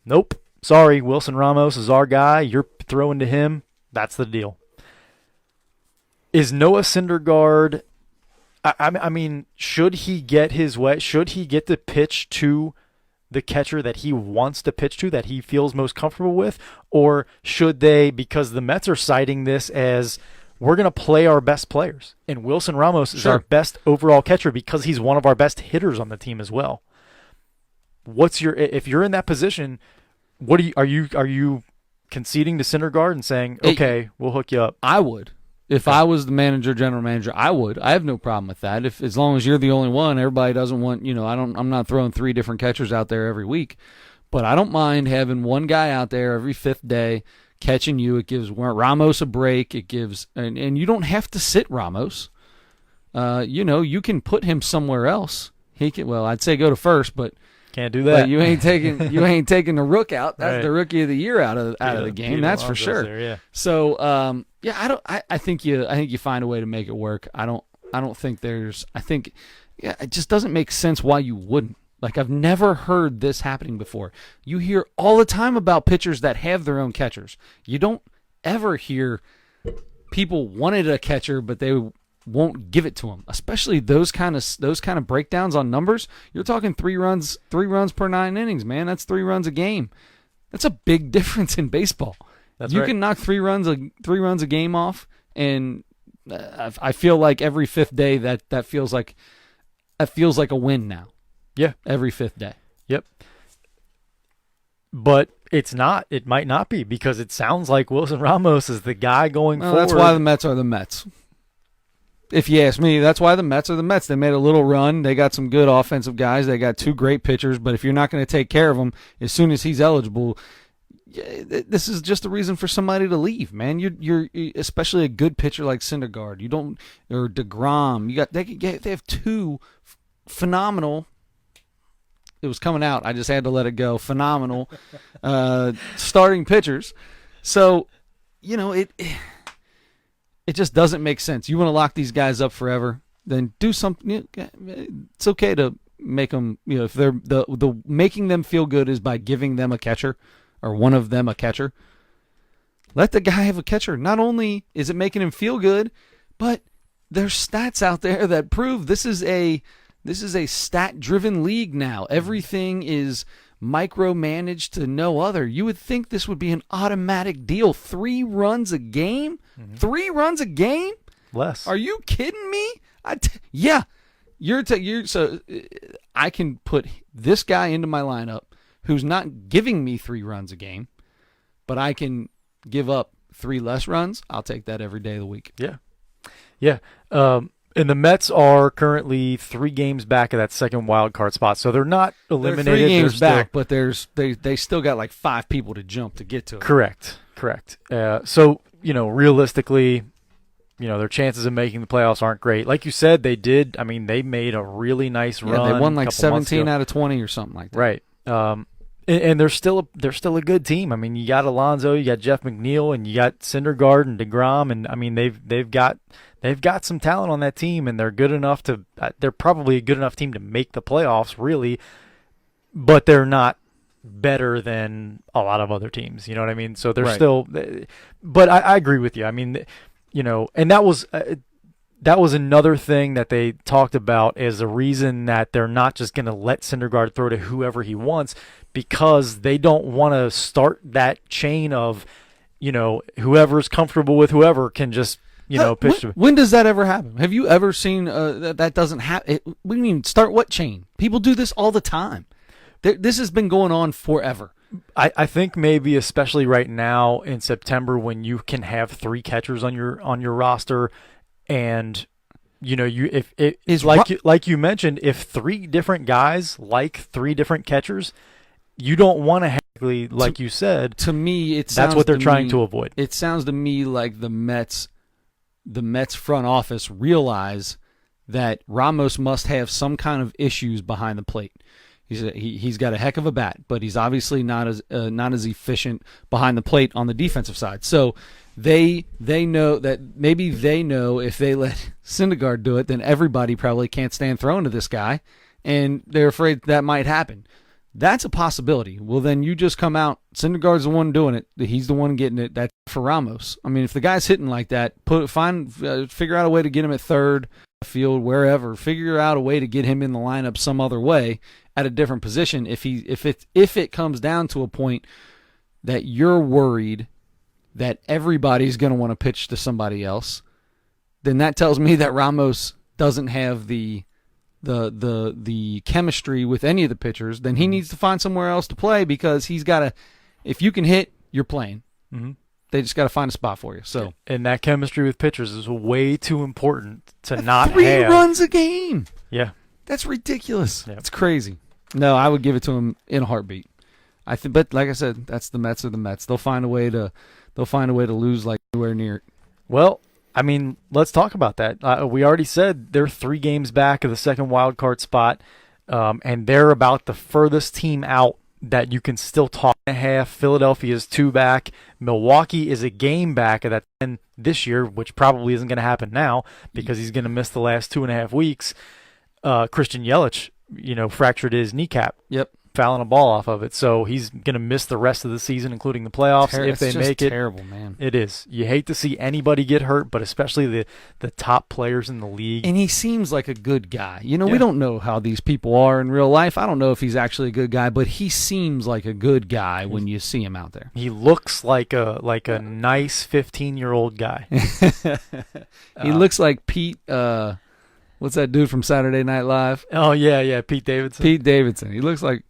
Nope. Sorry, Wilson Ramos is our guy. You're throwing to him. That's the deal. Is Noah Syndergaard... I mean, should he get his way? Should he get to pitch to the catcher that he wants to pitch to, that he feels most comfortable with? Or should they, because the Mets are citing this as we're going to play our best players. And Wilson Ramos is Sure. our best overall catcher because he's one of our best hitters on the team as well. If you're in that position, are you conceding to Syndergaard and saying, okay, we'll hook you up? I would. If I was the general manager, I would. I have no problem with that. As long as you're the only one, everybody doesn't want, I'm not throwing 3 different catchers out there every week. But I don't mind having one guy out there every 5th day catching you. It gives Ramos a break. It gives, and you don't have to sit Ramos. You can put him somewhere else. I'd say go to first, but can't do that. But you ain't taking the Rook out. That's right. the Rookie of the Year out of the game. That's for sure. There, yeah. So I think you find a way to make it work. I don't think it just doesn't make sense why you wouldn't. Like, I've never heard this happening before. You hear all the time about pitchers that have their own catchers. You don't ever hear people wanted a catcher, but they won't give it to them. Especially those kind of breakdowns on numbers. You're talking 3 runs per 9 innings, man. That's 3 runs a game. That's a big difference in baseball. That's you right. can knock 3 runs a game off, and I feel like every 5th day that feels like a win now. Yeah. Every 5th day. Yep. But it's not. It might not be, because it sounds like Wilson Ramos is the guy going forward. That's why the Mets are the Mets. If you ask me, that's why the Mets are the Mets. They made a little run. They got some good offensive guys. They got 2 great pitchers. But if you're not going to take care of them as soon as he's eligible, this is just a reason for somebody to leave, man. You're especially a good pitcher like Syndergaard. Or DeGrom. They have 2 phenomenal. It was coming out. I just had to let it go. Phenomenal starting pitchers. So, it just doesn't make sense. You want to lock these guys up forever, then do something. It's okay to make them, if they're the making them feel good is by giving them a catcher or one of them a catcher. Let the guy have a catcher. Not only is it making him feel good, but there's stats out there that prove this is a stat-driven league now. Everything is micromanaged to no other. You would think this would be an automatic deal. 3 runs a game? Mm-hmm. 3 runs a game? Less. Are you kidding me? Yeah. So I can put this guy into my lineup who's not giving me 3 runs a game, but I can give up 3 less runs. I'll take that every day of the week. Yeah. Yeah. And the Mets are currently 3 games back of that second wild card spot, so they're not eliminated. They're 3 games back, but they still got like 5 people to jump to get to it. Correct. So realistically, their chances of making the playoffs aren't great. Like you said, they did. I mean, they made a really nice run. Yeah, they won like 17 out of 20 or something like that. Right. And they're still a good team. I mean, you got Alonso, you got Jeff McNeil, and you got Syndergaard and DeGrom, and I mean they've got some talent on that team, and they're good enough to. They're probably a good enough team to make the playoffs, really, but they're not better than a lot of other teams. You know what I mean? So they're right. still. But I agree with you. I mean, and that was another thing that they talked about as a reason that they're not just going to let Syndergaard throw to whoever he wants, because they don't want to start that chain of, whoever's comfortable with whoever can just. Pitch. When does that ever happen? Have you ever seen that doesn't happen? What do you mean, start what chain? People do this all the time. This has been going on forever. I think maybe especially right now in September, when you can have 3 catchers on your roster, and like you mentioned, if 3 different guys like 3 different catchers, you don't want to have, like you said. To me, that's what they're trying to avoid. It sounds to me like the Mets front office realize that Ramos must have some kind of issues behind the plate. He's got a heck of a bat, but he's obviously not as efficient behind the plate on the defensive side. So they know that maybe they know if they let Syndergaard do it, then everybody probably can't stand throwing to this guy, and they're afraid that might happen. That's a possibility. Well, then you just come out. Syndergaard's the one doing it. He's the one getting it. That's for Ramos. I mean, if the guy's hitting like that, figure out a way to get him at third, field, wherever. Figure out a way to get him in the lineup some other way at a different position. If it comes down to a point that you're worried that everybody's going to want to pitch to somebody else, then that tells me that Ramos doesn't have the chemistry with any of the pitchers. Then he needs to find somewhere else to play, because he's got to. If you can hit, you're playing. Mm-hmm. They just got to find a spot for you. So, and that chemistry with pitchers is way too important to not have. 3 runs a game. Yeah, that's ridiculous. Yep. It's crazy. No, I would give it to him in a heartbeat. But like I said, that's the Mets are the Mets. They'll find a way to lose like anywhere near it. Well, I mean, let's talk about that. We already said they're 3 games back of the second wild card spot, and they're about the furthest team out that you can still talk. 1.5. Philadelphia is 2 back. Milwaukee is a game back of that 10 this year, which probably isn't going to happen now because he's going to miss the last 2.5 weeks. Christian Yelich, fractured his kneecap. Yep. Fouling a ball off of it, so he's going to miss the rest of the season, including the playoffs, if they make it. Terrible, man. It is. You hate to see anybody get hurt, but especially the top players in the league. And he seems like a good guy. We don't know how these people are in real life. I don't know if he's actually a good guy, but he seems like a good guy when you see him out there. He looks like a nice 15-year-old guy. He looks like Pete. What's that dude from Saturday Night Live? Oh yeah, Pete Davidson. Pete Davidson. He looks like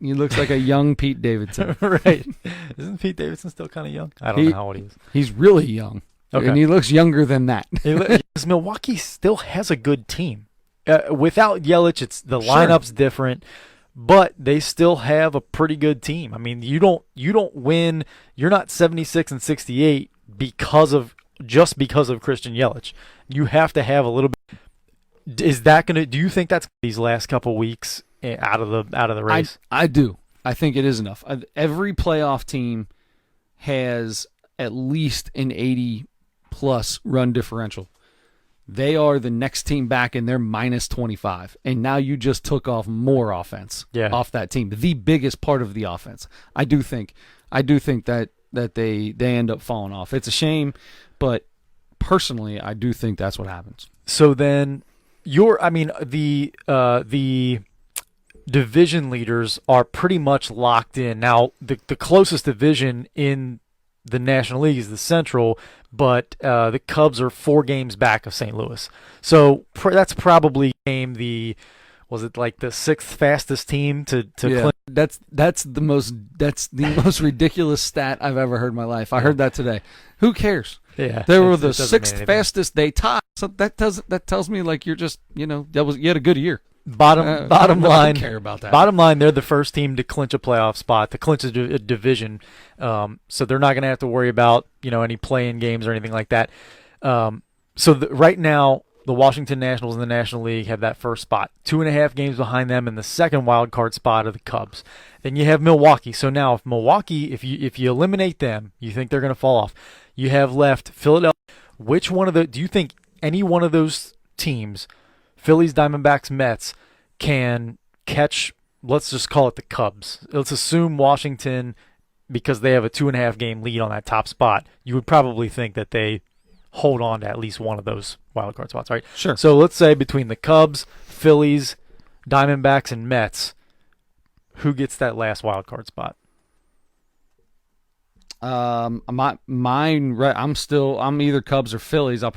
a young Pete Davidson. Right. Isn't Pete Davidson still kind of young? I don't know how old he is. He's really young. Okay. And he looks younger than that. Milwaukee still has a good team. Without Yelich, the lineup's different, but they still have a pretty good team. I mean, you don't win. You're not 76 and 68 because of Christian Yelich. You have to have a little bit. Is that going to? Do you think that's these last couple weeks out of the race? I do. I think it is enough. Every playoff team has at least an 80-plus run differential. They are the next team back, and they're minus 25. And now you just took off more offense off that team, the biggest part of the offense. I do think that they end up falling off. It's a shame, but personally, I do think that's what happens. So then. The division leaders are pretty much locked in. Now, the closest division in the National League is the Central, but the Cubs are 4 games back of St. Louis. So that's probably the 6th fastest team to clinch? That's the most ridiculous stat I've ever heard in my life. I heard that today. Who cares? Yeah, they were the 6th fastest. They tied. So that tells me like you're just you had a good year. Bottom line, I don't care about that. Bottom line, they're the first team to clinch a playoff spot, to clinch a division. So they're not going to have to worry about any play-in games or anything like that. Right now, the Washington Nationals in the National League have that first spot. 2.5 games behind them in the second wild card spot of the Cubs. Then you have Milwaukee. So now, if Milwaukee, if you eliminate them, you think they're going to fall off. You have left Philadelphia. Do you think any one of those teams, Phillies, Diamondbacks, Mets, can catch? Let's just call it the Cubs. Let's assume Washington, because they have a 2.5 game lead on that top spot. You would probably think that they hold on to at least one of those wild card spots, right? Sure. So let's say between the Cubs, Phillies, Diamondbacks, and Mets, who gets that last wild card spot? I'm either Cubs or Phillies. I'd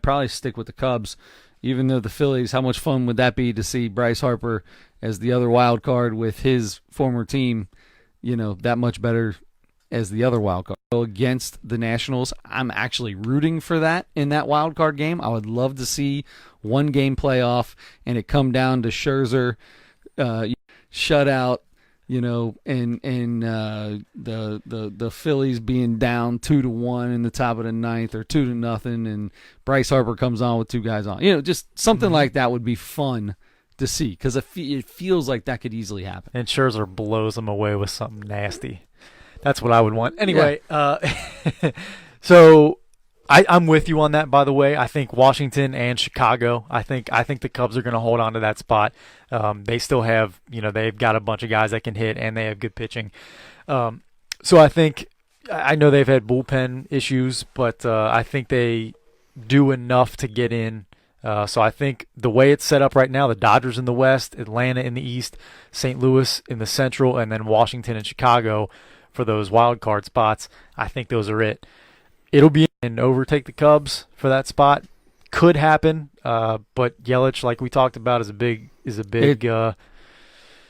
probably stick with the Cubs, even though the Phillies, how much fun would that be to see Bryce Harper as the other wild card with his former team, that much better as the other wild card. So against the Nationals, I'm actually rooting for that in that wild card game. I would love to see 1-game playoff and it come down to Scherzer shutout, and the Phillies being down 2-1 in the top of the ninth or 2-0, and Bryce Harper comes on with 2 guys on. Just something like that would be fun to see, because it feels like that could easily happen. And Scherzer blows them away with something nasty. That's what I would want. Anyway, so I'm with you on that, by the way. I think Washington and Chicago, I think the Cubs are going to hold on to that spot. They still have, they've got a bunch of guys that can hit, and they have good pitching. So I know they've had bullpen issues, but I think they do enough to get in. So I think the way it's set up right now, the Dodgers in the West, Atlanta in the East, St. Louis in the Central, and then Washington and Chicago for those wild card spots, I think those are it. It'll be and overtake the Cubs for that spot. could happen. But Yelich, like we talked about, is a big.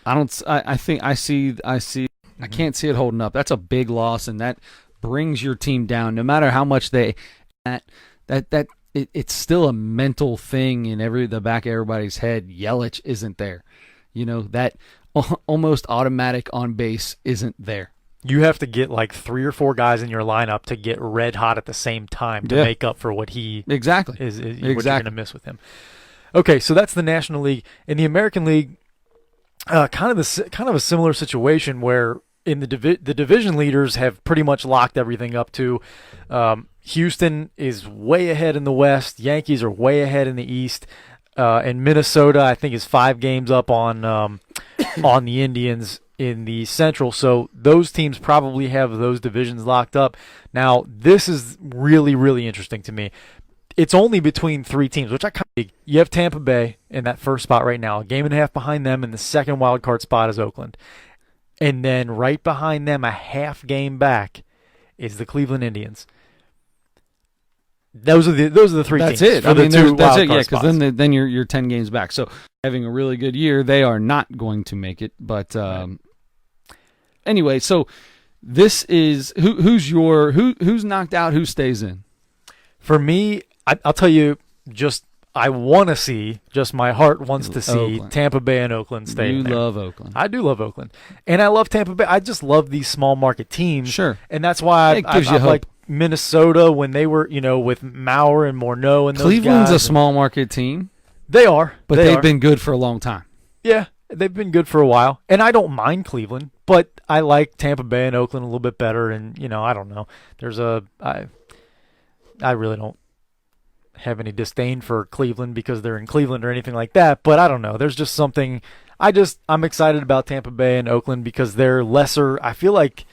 I think I see. I can't see it holding up. That's a big loss, and that brings your team down. No matter how much it's still a mental thing in the back of everybody's head. Yelich isn't there. That almost automatic on base isn't there. You have to get like 3 or 4 guys in your lineup to get red hot at the same time to make up for what he exactly is what you're going to miss with him. Okay, so that's the National League. In the American League, kind of a similar situation where in the division leaders have pretty much locked everything up to. Houston is way ahead in the West. Yankees are way ahead in the East. And Minnesota, I think, is 5 games up on the Indians in the Central. So those teams probably have those divisions locked up. Now, this is really, really interesting to me. It's only between 3 teams, which I kind of. You have Tampa Bay in that first spot right now, a game and a half behind them, and the second wild card spot is Oakland. And then right behind them, a half game back, is the Cleveland Indians. Those are the 3 That's teams. it. I mean, that's it. Yeah, because then you're 10 games back. So having a really good year, they are not going to make it. But anyway, so this is who's knocked out, who stays in. For me, I'll tell you, I want to see, just my heart wants to see Oakland. Tampa Bay and Oakland stay in there. You love Oakland. I do love Oakland. And I love Tampa Bay. I just love these small market teams. Sure. And that's why I like Minnesota when they were, with Maurer and Morneau and those Cleveland's guys. a small market team. They are. But they've been good for a long time. Yeah, they've been good for a while. And I don't mind Cleveland, but I like Tampa Bay and Oakland a little bit better. And, I don't know. I really don't have any disdain for Cleveland because they're in Cleveland or anything like that, but I don't know. There's just something. I'm excited about Tampa Bay and Oakland because they're lesser. I feel like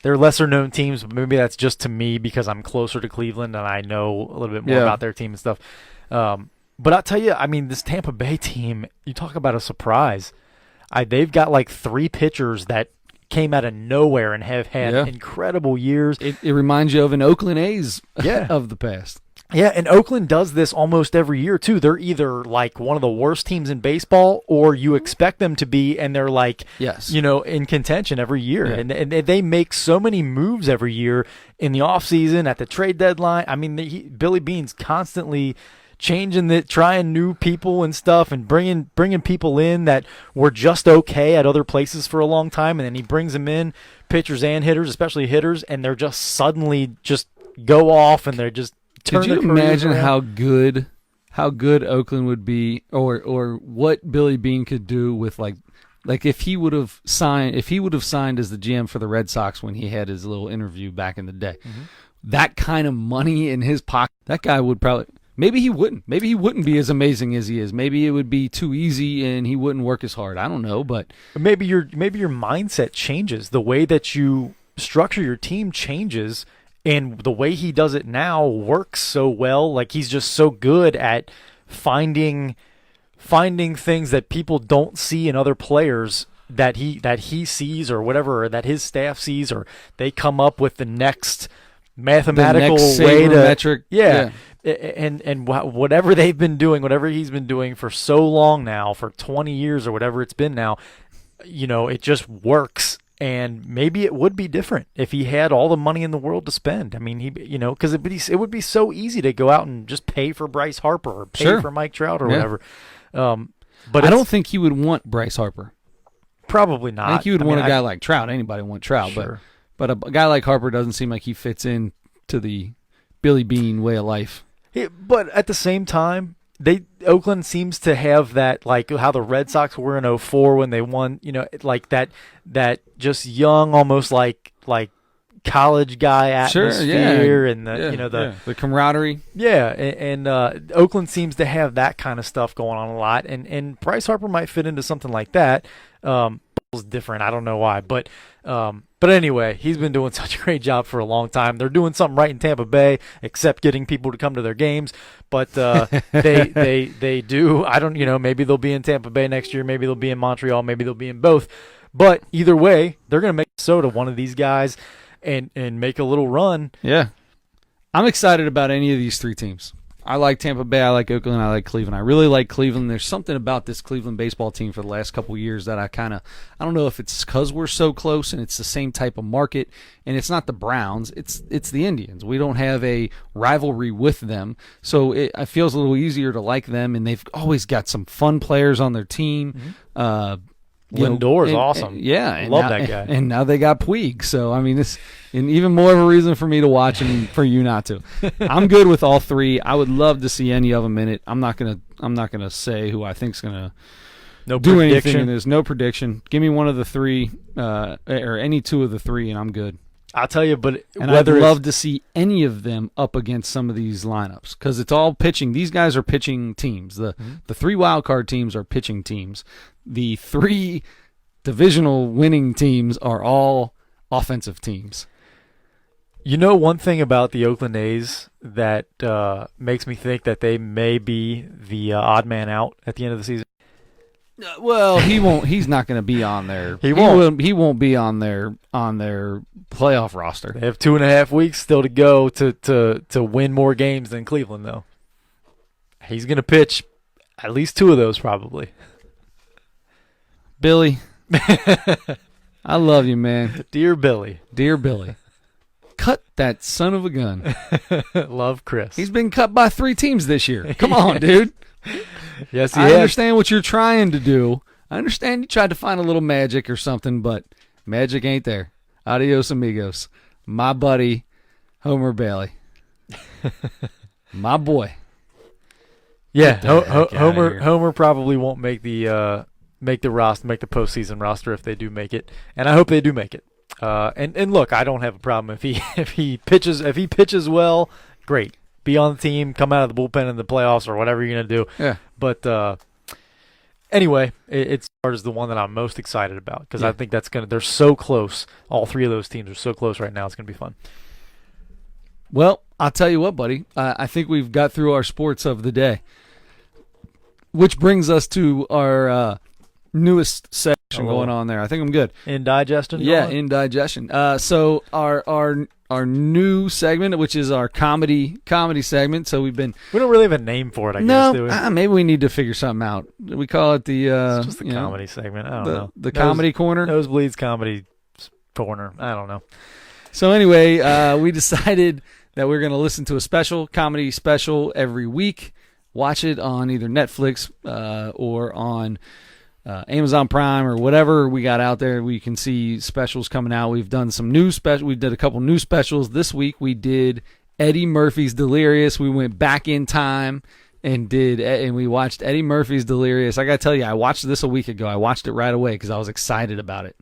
they're lesser known teams, but maybe that's just to me because I'm closer to Cleveland and I know a little bit more about their team and stuff. But I'll tell you, this Tampa Bay team, you talk about a surprise. They've got like 3 pitchers that came out of nowhere and have had incredible years. It reminds you of an Oakland A's of the past. Yeah, and Oakland does this almost every year, too. They're either, like, one of the worst teams in baseball or you expect them to be, and they're, like, in contention every year. Yeah. And they make so many moves every year in the offseason, at the trade deadline. Billy Beane's constantly trying new people and stuff and bringing people in that were just okay at other places for a long time, and then he brings them in, pitchers and hitters, especially hitters, and they're just suddenly just go off, and they're just Could you imagine how good Oakland would be, or what Billy Beane could do with like if he would have signed as the GM for the Red Sox when he had his little interview back in the day, that kind of money in his pocket, that guy would probably. Maybe he wouldn't be as amazing as he is. Maybe it would be too easy and he wouldn't work as hard. I don't know, but maybe your mindset changes. The way that you structure your team changes. And the way he does it now works so well. Like he's just so good at finding things that people don't see in other players that he sees or whatever, or that his staff sees, or they come up with the next mathematical way to metric. Yeah. And whatever they've been doing, whatever he's been doing for so long now, for 20 years or whatever it's been now, it just works. And maybe it would be different if he had all the money in the world to spend. Because it would be so easy to go out and just pay for Bryce Harper or pay for Mike Trout or whatever. But I don't think he would want Bryce Harper. Probably not. I think he would want a guy like Trout. Anybody would want Trout, but a guy like Harper doesn't seem like he fits in to the Billy Beane way of life. But at the same time, Oakland seems to have that, like how the Red Sox were in 2004 when they won, like that just young, almost like college guy atmosphere, and the camaraderie. Yeah, and Oakland seems to have that kind of stuff going on a lot, and Bryce Harper might fit into something like that. It's different. I don't know why, but anyway, he's been doing such a great job for a long time. They're doing something right in Tampa Bay, except getting people to come to their games. But they do. I don't. Maybe they'll be in Tampa Bay next year. Maybe they'll be in Montreal. Maybe they'll be in both. But either way, they're going to make Minnesota one of these guys and make a little run. Yeah, I'm excited about any of these 3 teams. I like Tampa Bay. I like Oakland. I like Cleveland. I really like Cleveland. There's something about this Cleveland baseball team for the last couple of years that I don't know if it's because we're so close and it's the same type of market, and it's not the Browns. It's the Indians. We don't have a rivalry with them, so it feels a little easier to like them, and they've always got some fun players on their team. Lindor is awesome. Yeah, love that guy. And now they got Puig, so I mean, it's even more of a reason for me to watch and for you not to. I'm good with all three. I would love to see any of them in it. I'm not gonna say who I think's gonna do anything in this. No prediction. Give me one of the three, or any two of the three, and I'm good. I'll tell you, and I'd love to see any of them up against some of these lineups because it's all pitching. These guys are pitching teams. The three wild card teams are pitching teams. The three divisional winning teams are all offensive teams. You know, one thing about the Oakland A's that makes me think that they may be the odd man out at the end of the season. Well, he won't. He's not going to be on there. He won't. He won't be on their playoff roster. They have 2.5 weeks still to go to win more games than Cleveland, though. He's going to pitch at least 2 of those, probably. Billy, I love you, man. Dear Billy. Dear Billy. Cut that son of a gun. Love Chris. He's been cut by 3 teams this year. Come on, dude. Yes, he I has. understand what you're trying to do. I understand you tried to find a little magic or something, but magic ain't there. Adios, amigos. My buddy, Homer Bailey. My boy. Yeah, Homer probably won't make the roster, make the postseason roster if they do make it, and I hope they do make it. And look, I don't have a problem if he pitches well, great. Be on the team, come out of the bullpen in the playoffs or whatever you're gonna do. Yeah. But anyway, it's the one that I'm most excited about because I think they're so close. All 3 of those teams are so close right now. It's gonna be fun. Well, I'll tell you what, buddy. I think we've got through our sports of the day, which brings us to our newest section going on there. I think I'm good. Indigestion? Yeah, indigestion. So our new segment, which is our comedy segment. So we don't really have a name for it, I guess, do we? Maybe we need to figure something out. We call it the it's just the comedy segment. I don't know. The comedy corner? Nosebleeds comedy corner. I don't know. So anyway, we decided that we're going to listen to a comedy special every week. Watch it on either Netflix or on Amazon Prime or whatever we got out there. We can see specials coming out. We've done some new we did a couple new specials this week. We did Eddie Murphy's Delirious. We went back in time and we watched Eddie Murphy's Delirious. I got to tell you, I watched this a week ago. I watched it right away because I was excited about it.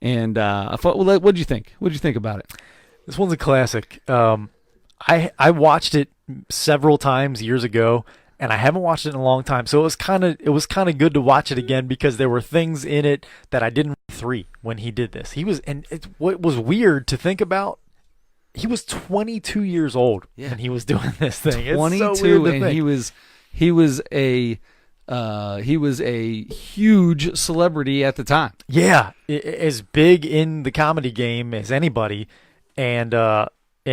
And I thought, well, what'd you think? What'd you think about it? This one's a classic. I watched it several times years ago, and I haven't watched it in a long time. So it was kind of good to watch it again because there were things in it that I didn't see when he did this. What was weird to think about. He was 22 years old when he was doing this thing. 22, it's so weird to and think. he was a huge celebrity at the time. Yeah, as big in the comedy game as anybody, and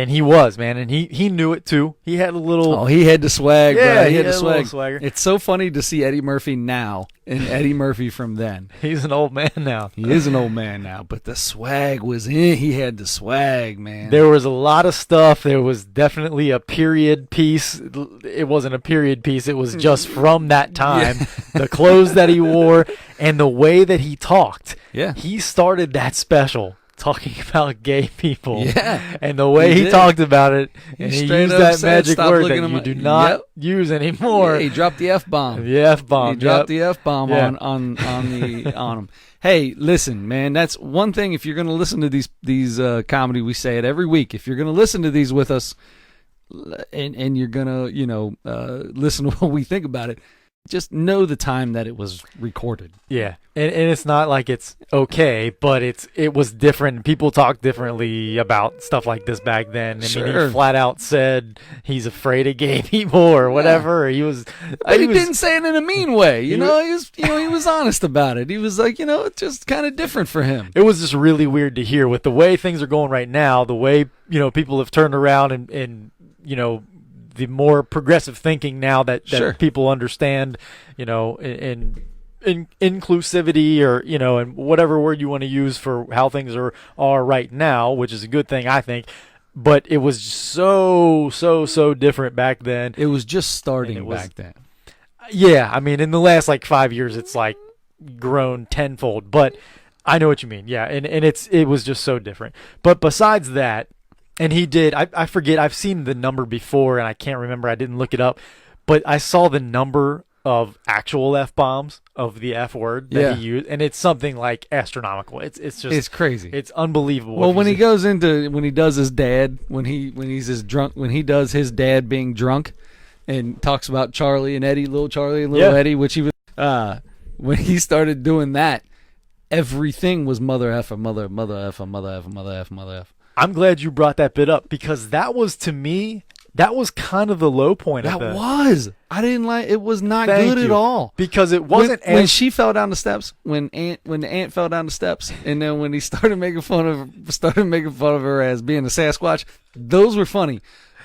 he was, man, and he knew it too. He had a little. Oh, he had the swag. Yeah, bro. he had the a little swagger. It's so funny to see Eddie Murphy now and Eddie Murphy from then. He's an old man now. He is an old man now, but the swag was in. He had the swag, man. There was a lot of stuff. There was definitely a period piece. It wasn't a period piece. It was just from that time. Yeah. The clothes that he wore and the way that he talked. Yeah, he started that special talking about gay people. Yeah. And the way he talked about it, and he used that magic word that you do not use anymore. Yeah, he dropped the F-bomb. The F-bomb. He dropped the F-bomb on him. Hey, listen, man, that's one thing. If you're going to listen to these comedy, we say it every week. If you're going to listen to these with us and you're going to, listen to what we think about it, just know the time that it was recorded. Yeah, and it's not like it's okay, but it was different. People talked differently about stuff like this back then. I mean, he flat out said he's afraid of gay people or whatever. He didn't say it in a mean way. He was honest about it. He was like, it's just kind of different for him. It was just really weird to hear with the way things are going right now. The way people have turned around and the more progressive thinking now that Sure. people understand, in inclusivity, or and whatever word you want to use for how things are right now, which is a good thing, I think. But it was so different back then. It was just starting back then. Yeah, I mean, in the last 5 years, it's grown tenfold. But I know what you mean. Yeah, and it was just so different. But besides that, and he did. I forget. I've seen the number before, and I can't remember. I didn't look it up, but I saw the number of actual F-bombs of the F word that he used, and it's something astronomical. It's crazy. It's unbelievable. Well, when he does his dad, when he does his dad being drunk, and talks about Charlie and Eddie, little Charlie and little Eddie, which he was when he started doing that, everything was mother F, mother F, mother F, mother F, mother F. I'm glad you brought that bit up, because that was, to me, that was kind of the low point of that. I didn't like it. Was not good at all, because it wasn't when she fell down the steps, when the ant fell down the steps, and then when he started making fun of her as being a Sasquatch. Those were funny,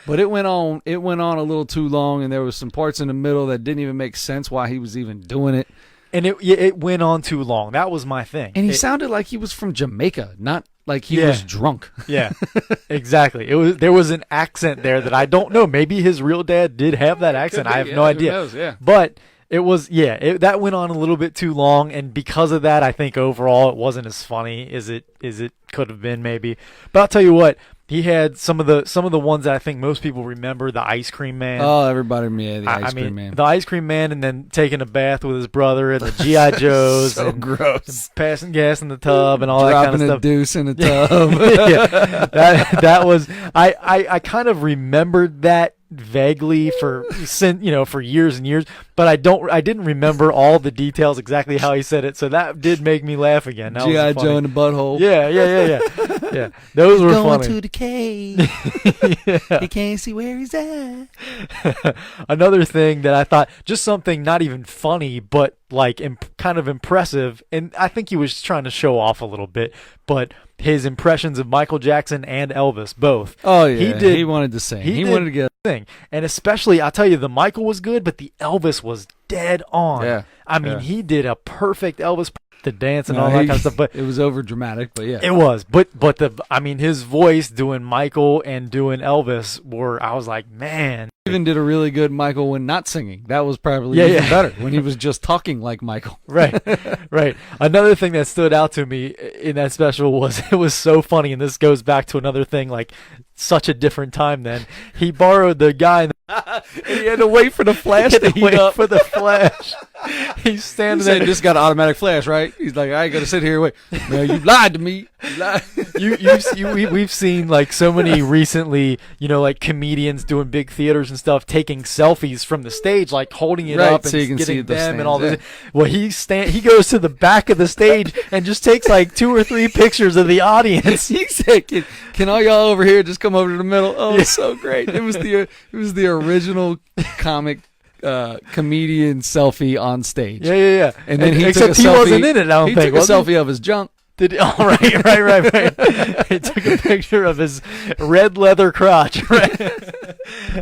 but it went on a little too long, and there was some parts in the middle that didn't even make sense why he was even doing it. And it went on too long. That was my thing. And he sounded like he was from Jamaica, not like he was drunk. Yeah, exactly. There was an accent there that I don't know. Maybe his real dad did have that accent. I have no idea. Who knows? Yeah. But it was that went on a little bit too long, and because of that, I think overall it wasn't as funny as it could have been, maybe. But I'll tell you what. He had some of the ones that I think most people remember. The ice cream man. Oh, everybody, the ice cream man. The ice cream man, and then taking a bath with his brother, and the G.I. Joes. So and gross. Passing gas in the tub and all that kind of stuff. Dropping a deuce in the tub. Yeah, that was. I kind of remembered that vaguely for years and years, but I didn't remember all the details exactly how he said it, so that did make me laugh again. G.I. Joe in the butthole. Yeah, those were going funny. To the cave. He can't see where he's at. Another thing that I thought, just something not even funny, but kind of impressive, and I think he was trying to show off a little bit, but his impressions of Michael Jackson and Elvis both. Oh yeah, he wanted to sing. He wanted to get sing, and especially I'll tell you, the Michael was good, but the Elvis was dead on. Yeah, I mean, he did a perfect Elvis. The dance and all that kind of stuff, but it was over dramatic. But yeah, it was. But his voice doing Michael and doing Elvis I was like, man. He even did a really good Michael when not singing. That was probably even better when he was just talking like Michael. Right. Another thing that stood out to me in that special was it was so funny, and this goes back to another thing, such a different time then. He borrowed the guy and he had to wait for the flash to heat up. For the flash. He's standing there. This got an automatic flash, right? He's like, I ain't gonna sit here and wait. No, you lied to me. We've seen so many recently, comedians doing big theaters and stuff, taking selfies from the stage, holding it up and so you can getting see them and all this. Well, he goes to the back of the stage and just takes 2 or 3 pictures of the audience. He said, "Can all y'all over here just come over to the middle?" Oh, it's so great. It was the original comic comedian selfie on stage. Yeah. And then he wasn't in it. I don't think. He took a selfie of his junk. Did he? Oh, right. He took a picture of his red leather crotch. Right.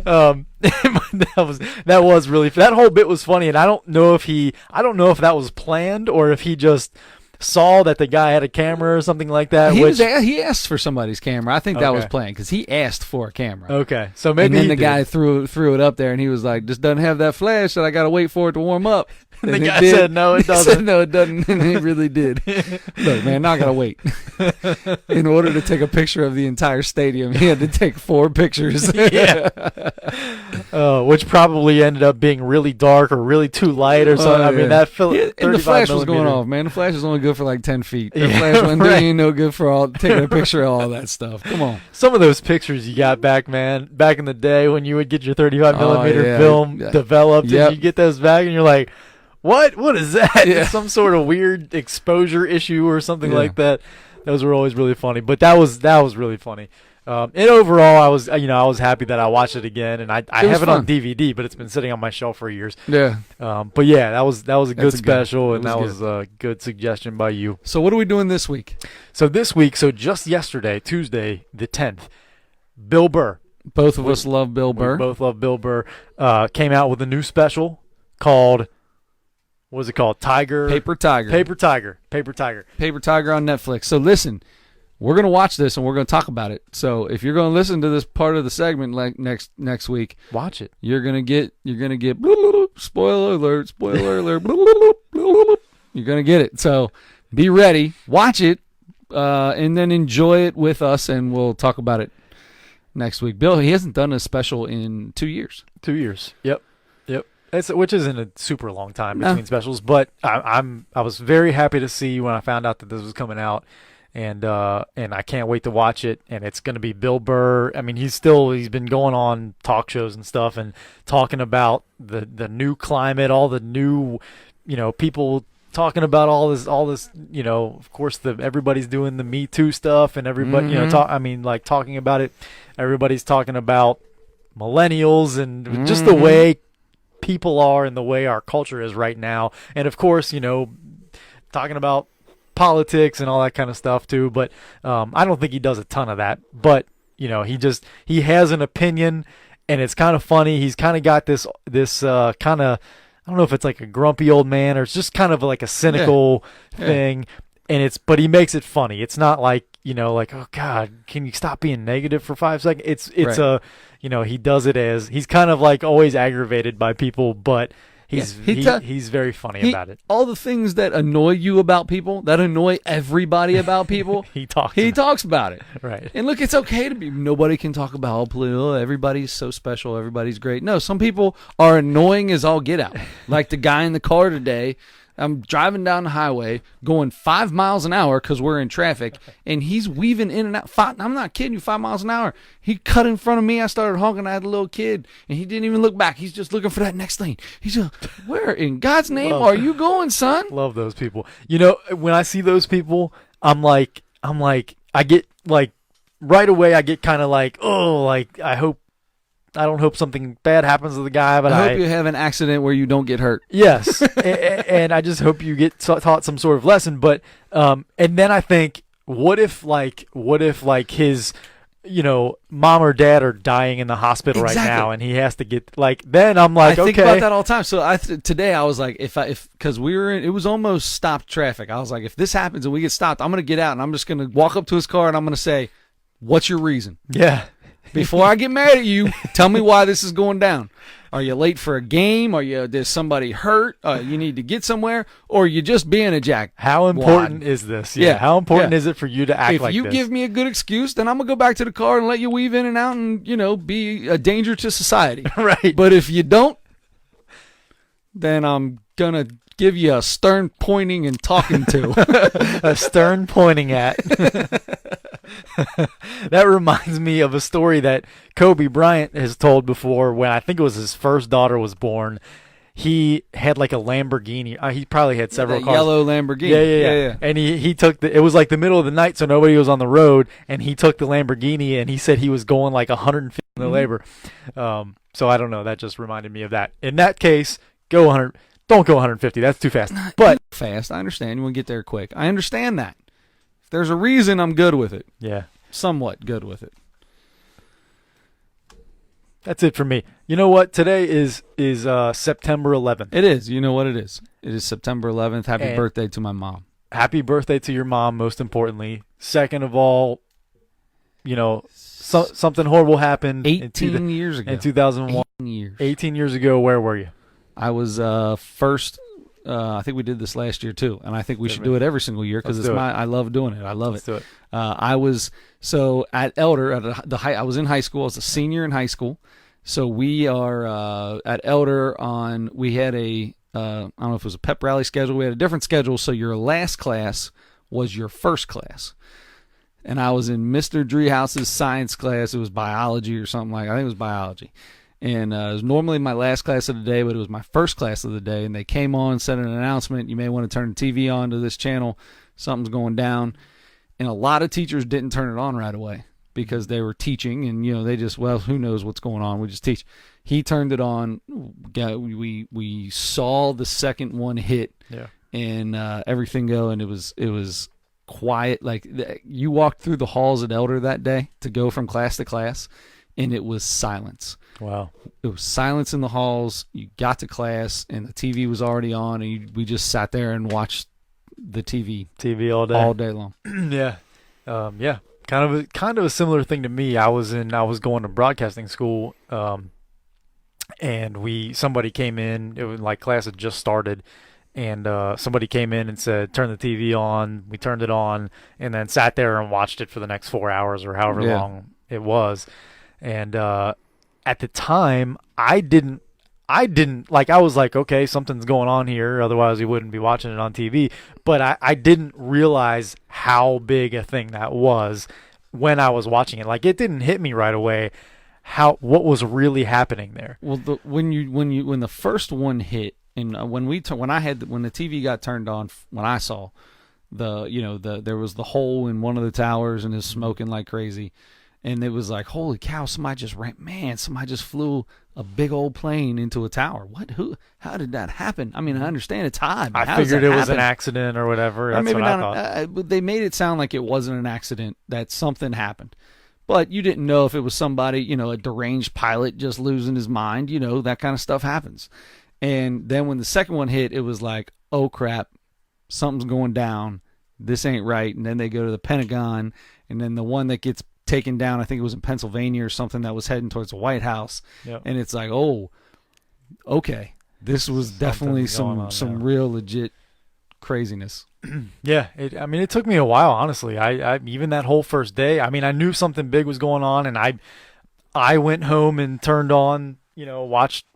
That was really, that whole bit was funny, and I don't know if that was planned or if he just saw that the guy had a camera or something like that. He asked for somebody's camera. I think that was planned because he asked for a camera. Okay, so maybe. And then the guy threw it up there, and he was like, "Just doesn't have that flash, that I got to wait for it to warm up." And the guy said, "No, it doesn't." He said, "No, it doesn't," and he really did. Look, man, now I gotta wait. In order to take a picture of the entire stadium, he had to take 4 pictures. Yeah. Which probably ended up being really dark or really too light or something. I mean, that and the flash was going off, man. The flash is only good for 10 feet. The flash ain't no good for taking a picture of all that stuff. Come on. Some of those pictures you got back in the day when you would get your 35 millimeter film developed, and you get those back, and you're like, What is that? Yeah. Some sort of weird exposure issue or something like that. Those were always really funny, but that was really funny. And overall, I was happy that I watched it again, and I have it on DVD, but it's been sitting on my shelf for years. Yeah. But yeah, that was a good special, and that was a good suggestion by you. So what are we doing this week? So just yesterday, Tuesday the 10th, Bill Burr. Both of us love Bill Burr. We both love Bill Burr. Came out with a new special called, what was it called? Paper Tiger on Netflix. So listen, we're going to watch this and we're going to talk about it. So if you're going to listen to this part of the segment like next week, watch it. You're going to get spoiler alert. You're going to get it. So be ready, watch it, and then enjoy it with us, and we'll talk about it next week. Bill, he hasn't done a special in 2 years. 2 years. Yep. Which isn't a super long time between specials, but I was very happy to see when I found out that this was coming out. And I can't wait to watch it. And it's going to be Bill Burr. I mean, he's been going on talk shows and stuff and talking about the new climate, all the new, people talking about all this, of course, everybody's doing the Me Too stuff and everybody, talking about it. Everybody's talking about millennials and just the way people are and the way our culture is right now. And of course, talking about politics and all that kind of stuff too, but I don't think he does a ton of that. But he has an opinion, and it's kind of funny. He's kind of got this kind of, I don't know if it's like a grumpy old man or it's just kind of like a cynical thing, but he makes it funny. It's not like like, oh God, can you stop being negative for 5 seconds? It's right. He does it as he's kind of like always aggravated by people, but he's very funny about it. All the things that annoy you about people, that annoy everybody about people, he talks about it. Right. And look, it's okay to be. Nobody can talk about how political. Everybody's so special. Everybody's great. No, some people are annoying as all get out. Like the guy in the car today. I'm driving down the highway, going 5 miles an hour because we're in traffic, and he's weaving in and out. I'm not kidding you, 5 miles an hour. He cut in front of me. I started honking. I had a little kid, and he didn't even look back. He's just looking for that next lane. He's just, where in God's name are you going, son? Love those people. When I see those people, I'm like, I get like, right away, I get kind of like, oh, like, I don't hope something bad happens to the guy, but I hope you have an accident where you don't get hurt. Yes, and I just hope you get taught some sort of lesson. But and then I think, what if his mom or dad are dying in the hospital right now, and he has to get then I'm like, I think about that all the time. So today I was like, because it was almost stopped traffic. I was like, if this happens and we get stopped, I'm gonna get out and I'm just gonna walk up to his car and I'm gonna say, "What's your reason?" Yeah. Before I get mad at you, tell me why this is going down. Are you late for a game? There's somebody hurt? You need to get somewhere? Or are you just being a jack? How important is this? Yeah. How important is it for you to act like this? If you give me a good excuse, then I'm going to go back to the car and let you weave in and out and, be a danger to society. Right. But if you don't, then I'm going to give you a stern pointing and talking to. A stern pointing at. That reminds me of a story that Kobe Bryant has told before. When I think it was his first daughter was born, he had like a Lamborghini. He probably had several cars. Yellow Lamborghini. Yeah. And he took it was like the middle of the night, so nobody was on the road, and he took the Lamborghini, and he said he was going like 150 in the labor. So I don't know. That just reminded me of that. In that case, go 100. Don't go 150. That's too fast. But fast. I understand. You want to get there quick. I understand that. If there's a reason, I'm good with it. Yeah. Somewhat good with it. That's it for me. You know what? Today is September 11th. It is. You know what it is. It is September 11th. Happy birthday to my mom. Happy birthday to your mom, most importantly. Second of all, something horrible happened 18 years ago. In 2001. 18 years ago, where were you? I was first. I think we did this last year too, and I think we should do it every single year because I love doing it. I love it. Let's do it. I was at Elder I was in high school. I was a senior in high school. So we are at Elder we had I don't know if it was a pep rally schedule. We had a different schedule. So your last class was your first class. And I was in Mr. Drehouse's science class. It was biology or something I think it was biology. And it was normally my last class of the day, but it was my first class of the day. And they came on, said an announcement. You may want to turn the TV on to this channel. Something's going down. And a lot of teachers didn't turn it on right away because they were teaching. And, they just, who knows what's going on. We just teach. He turned it on. We saw the second one hit. Yeah. And everything go. And it was quiet. Like you walked through the halls at Elder that day to go from class to class. and it was silence. Wow. It was silence in the halls. You got to class, and the TV was already on, and we just sat there and watched the TV all day long. Yeah. Yeah. Kind of a similar thing to me. I was going to broadcasting school, and somebody came in. It was like class had just started, and somebody came in and said, "Turn the TV on." We turned it on, and then sat there and watched it for the next 4 hours or however long it was. And at the time, I didn't like. I was like, okay, something's going on here. Otherwise, we wouldn't be watching it on TV. But I didn't realize how big a thing that was when I was watching it. Like, it didn't hit me right away what was really happening there. Well, when the first one hit, and when the TV got turned on, when I saw there was the hole in one of the towers and it's smoking like crazy, and it was like, holy cow, somebody just flew a big old plane into a tower. How did that happen? I mean, I understand it's high, but I figured it was an accident or whatever. That's what I thought. But they made it sound like it wasn't an accident, that something happened. But you didn't know if it was somebody, a deranged pilot just losing his mind. That kind of stuff happens. And then when the second one hit, it was like, oh crap, something's going down. This ain't right. And then they go to the Pentagon, and then the one that gets taken down, I think it was in Pennsylvania or something, that was heading towards the White House. Yep. And it's like, oh, okay, this was definitely some real legit craziness. Yeah, it took me a while, honestly. I even that whole first day, I knew something big was going on, and I went home and turned on, watched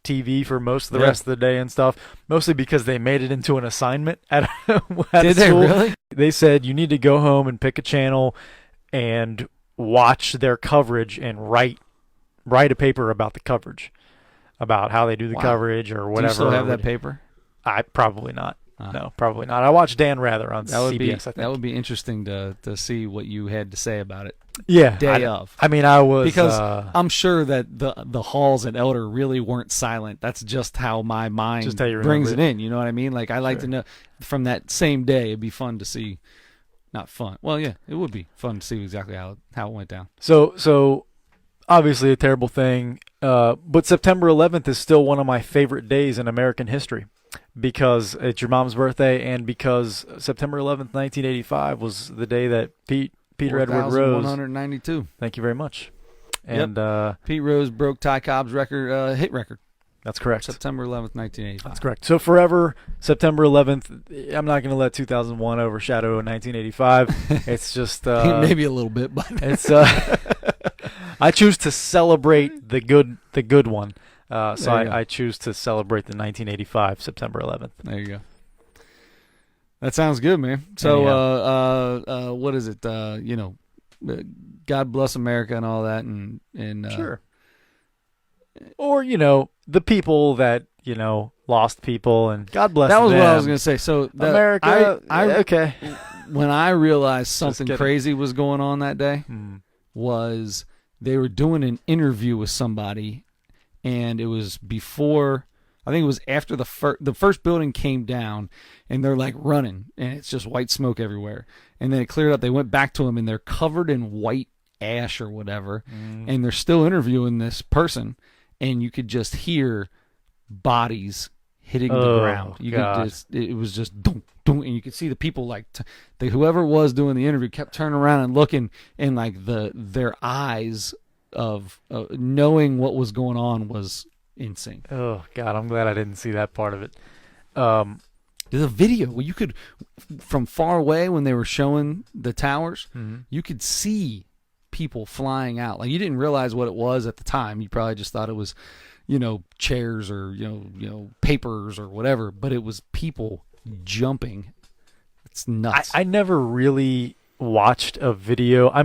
TV for most of the rest of the day and stuff, mostly because they made it into an assignment at Did they school. really? They said you need to go home and pick a channel and watch their coverage and write a paper about the coverage, about how they do the coverage or whatever. Do you still have that paper? I probably not. No, probably not. I watched Dan Rather on CBS. I think that would be interesting to see what you had to say about it. Yeah, day of. I was because I'm sure that the halls at Elder really weren't silent. That's just how my mind brings it in. You know what I mean? Like, I like to know from that same day. It'd be fun to see. Not fun. Well, yeah, it would be fun to see exactly how it went down. So obviously a terrible thing. But September 11th is still one of my favorite days in American history, because it's your mom's birthday, and because September 11th, 1985 was the day that Peter Edward Rose. 192. Thank you very much. And Pete Rose broke Ty Cobb's record, hit record. That's correct. September 11th, 1985. That's correct. So forever, September 11th. I'm not going to let 2001 overshadow 1985. It's just maybe a little bit, but it's. I choose to celebrate the good one. So I choose to celebrate the 1985 September 11th. There you go. That sounds good, man. So, what is it? God bless America and all that, and sure. Or the people that lost people, and God bless them. That was what I was going to say. So America, okay. When I realized something crazy was going on that day, was they were doing an interview with somebody, and it was before. I think it was after the first building came down, and they're like running, and it's just white smoke everywhere. And then it cleared up. They went back to him, and they're covered in white ash or whatever, and they're still interviewing this person, and you could just hear bodies hitting the ground. It was just dunk, dunk, and you could see the people whoever was doing the interview kept turning around and looking, and like their eyes of knowing what was going on was insane. Oh God, I'm glad I didn't see that part of it. There's a video where you could, from far away when they were showing the towers, you could see people flying out. Like, you didn't realize what it was at the time. You probably just thought it was, chairs or papers or whatever. But it was people jumping. It's nuts. I never really watched a video. I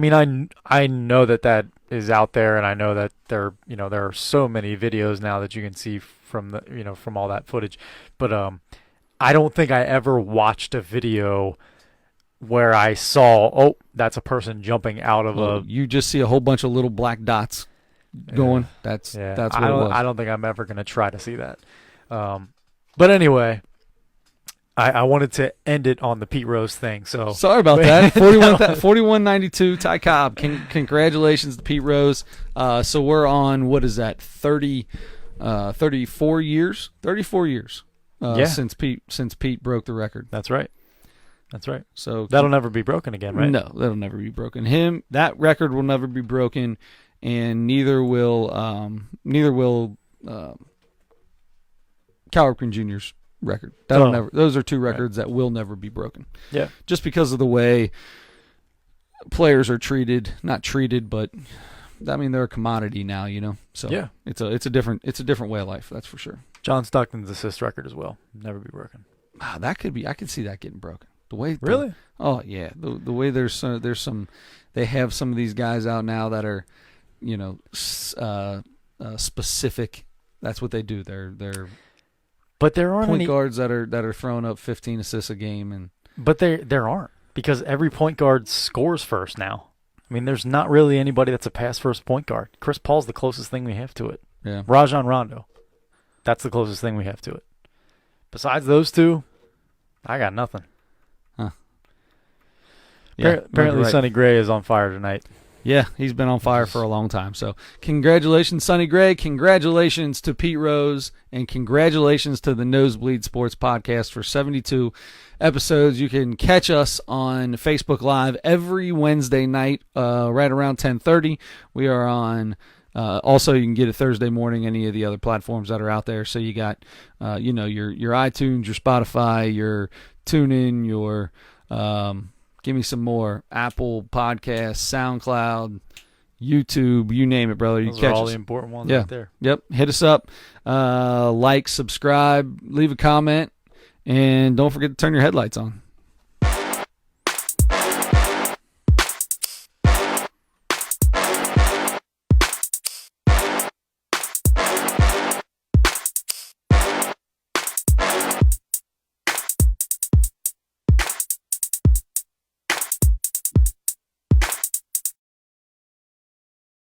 know that is out there, and I know that there are so many videos now that you can see from from all that footage. But I don't think I ever watched a video where I saw, that's a person jumping out of you just see a whole bunch of little black dots going. That's what it was. I don't think I'm ever going to try to see that. But anyway, I wanted to end it on the Pete Rose thing. So sorry about that. 41-92 Ty Cobb. Congratulations to Pete Rose. So we're on, what is that, 34 years? 34 years since Pete broke the record. That's right. That's right. So that'll never be broken again, right? No, that'll never be broken. That record will never be broken, and neither will Cal Ripken Jr.'s record. Those are two records that will never be broken. Yeah. Just because of the way players are treated, not treated, but I mean they're a commodity now, So yeah. It's a different way of life, that's for sure. John Stockton's assist record as well. Never be broken. That could be. I could see that getting broken. The way really? Oh yeah. The way there's some they have some of these guys out now that are, specific. That's what they do. They're but there aren't point any guards that are throwing up 15 assists a game But there aren't, because every point guard scores first now. I mean, there's not really anybody that's a pass first point guard. Chris Paul's the closest thing we have to it. Yeah. Rajon Rondo. That's the closest thing we have to it. Besides those two, I got nothing. Huh. Yeah, apparently right. Sonny Gray is on fire tonight. Yeah, he's been on fire for a long time. So congratulations, Sonny Gray. Congratulations to Pete Rose. And congratulations to the Nosebleed Sports Podcast for 72 episodes. You can catch us on Facebook Live every Wednesday night right around 10:30. We are on... also, you can get it Thursday morning, any of the other platforms that are out there. So you got, your iTunes, your Spotify, your TuneIn, your... give me some more. Apple Podcasts, SoundCloud, YouTube, you name it, brother. Those are all the important ones right there. Yep. Hit us up. Like, subscribe, leave a comment, and don't forget to turn your headlights on.